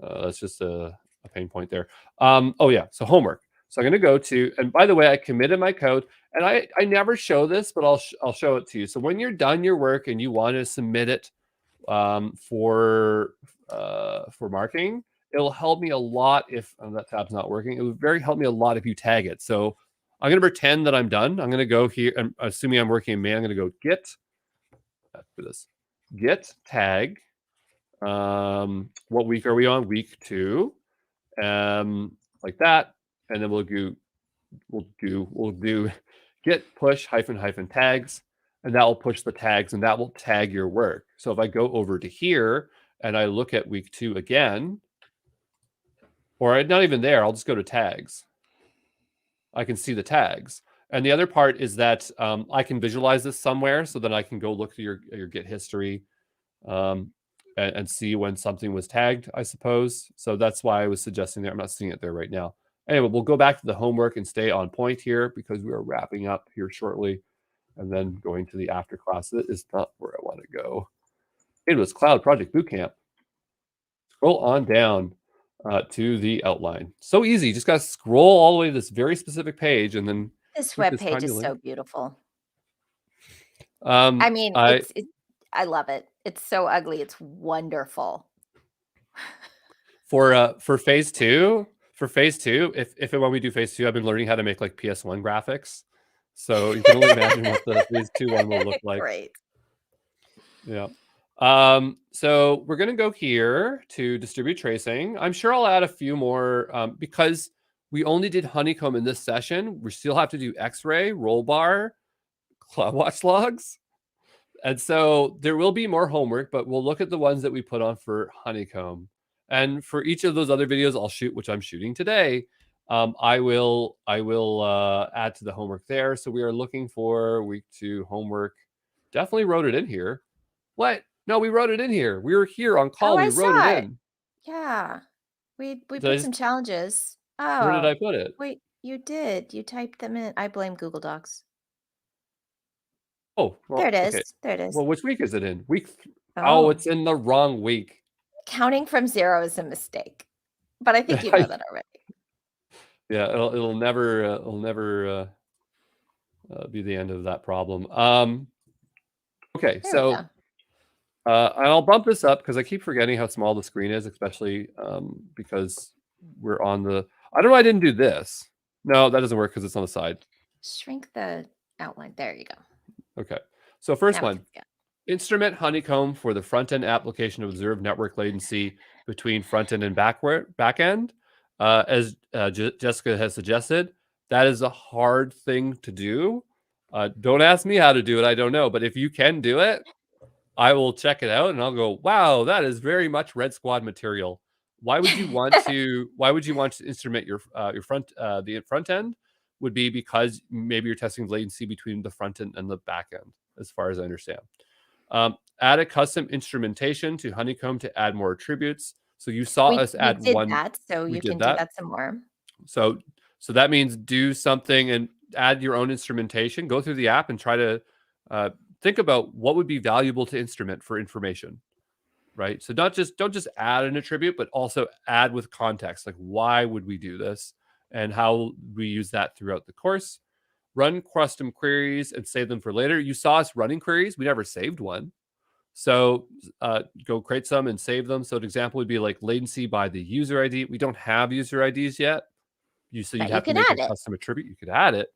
that's just a pain point there. So homework. So I'm going to go to, and by the way, I committed my code, and I never show this, but I'll show it to you. So when you're done your work and you want to submit it for marking, it'll help me a lot if that tab's not working. It would help me a lot if you tag it. So I'm going to pretend that I'm done. I'm going to go here, and assuming I'm working in main, I'm going to go git tag. What week are we on? Week 2. Like that. And then we'll do git push hyphen tags, and that will push the tags, and that will tag your work. So if I go over to here and I look at week 2 again, or not even there, I'll just go to tags. I can see the tags. And the other part is that I can visualize this somewhere, so then I can go look through your Git history and see when something was tagged, I suppose. So that's why I was suggesting that. I'm not seeing it there right now. Anyway, we'll go back to the homework and stay on point here because we are wrapping up here shortly and then going to the after class. That is not where I want to go. It was Cloud Project Bootcamp. Scroll on down to the outline. So easy. Just got to scroll all the way to this very specific page, and then this web page is so beautiful. I mean, I love it. It's so ugly. It's wonderful. For phase 2. For phase 2, if and when we do phase 2, I've been learning how to make like PS1 graphics. So you can only imagine what the phase 2 one will look like. Great. Yeah. So we're going to go here to distribute tracing. I'm sure I'll add a few more because we only did Honeycomb in this session. We still have to do X-ray, Rollbar, CloudWatch logs. And so there will be more homework, but we'll look at the ones that we put on for Honeycomb. And for each of those other videos I'll shoot, which I'm shooting today, I will add to the homework there. So we are looking for week 2 homework. Definitely wrote it in here. What? No, we wrote it in here. We were here on call. We wrote it in. Yeah. We put some challenges. Oh. Where did I put it? Wait, you did. You typed them in. I blame Google Docs. Oh, well, there it is. Okay. There it is. Well, which week is it in? Week. Oh, it's in the wrong week. Counting from 0 is a mistake, but I think you know that already. Yeah, it'll never be the end of that problem. Okay, so and I'll bump this up because I keep forgetting how small the screen is, especially because we're on the. I don't know. I didn't do this. No, that doesn't work because it's on the side. Shrink the outline. There you go. Okay. So first one. Instrument Honeycomb for the front-end application to observe network latency between front-end and back-end. As Jessica has suggested, that is a hard thing to do. Don't ask me how to do it. I don't know. But if you can do it, I will check it out and I'll go, wow, that is very much Red Squad material. Why would you want to instrument your the front end? Would be because maybe you're testing latency between the front end and the back end. as far as I understand. Add a custom instrumentation to Honeycomb to add more attributes. So you saw us add did one. that, so We you did can do that. that some more. So that means do something and add your own instrumentation. Go through the app and try to think about what would be valuable to instrument for information, right? So don't just add an attribute, but also add with context, like why would we do this and how we use that throughout the course. Run custom queries and save them for later. You saw us running queries. We never saved one. So go create some and save them. So an example would be like latency by the user ID. We don't have user IDs yet. You'd have to can make a add it. custom attribute. You could add it.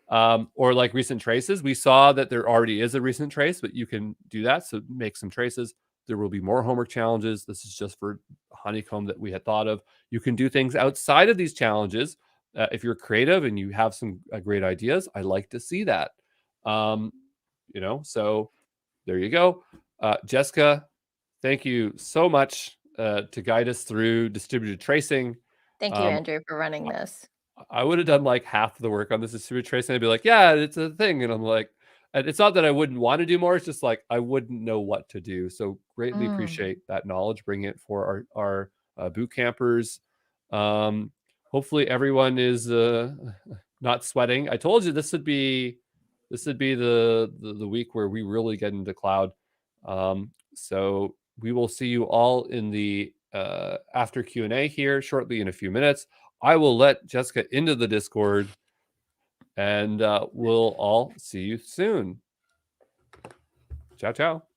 Or like recent traces. We saw that there already is a recent trace, but you can do that. So make some traces. There will be more homework challenges. This is just for Honeycomb that we had thought of. You can do things outside of these challenges. If you're creative and you have some great ideas, I like to see that. So there you go. Jessica, thank you so much to guide us through distributed tracing. Thank you, Andrew, for running this. I would have done like half the work on this distributed tracing. I'd be like, yeah, it's a thing. And I'm like, and it's not that I wouldn't want to do more. It's just like, I wouldn't know what to do. So greatly appreciate that knowledge. Bring it for our boot campers. Hopefully everyone is not sweating. I told you this would be the week where we really get into cloud. So we will see you all in the after Q&A here shortly in a few minutes. I will let Jessica into the Discord, and we'll all see you soon. Ciao, ciao.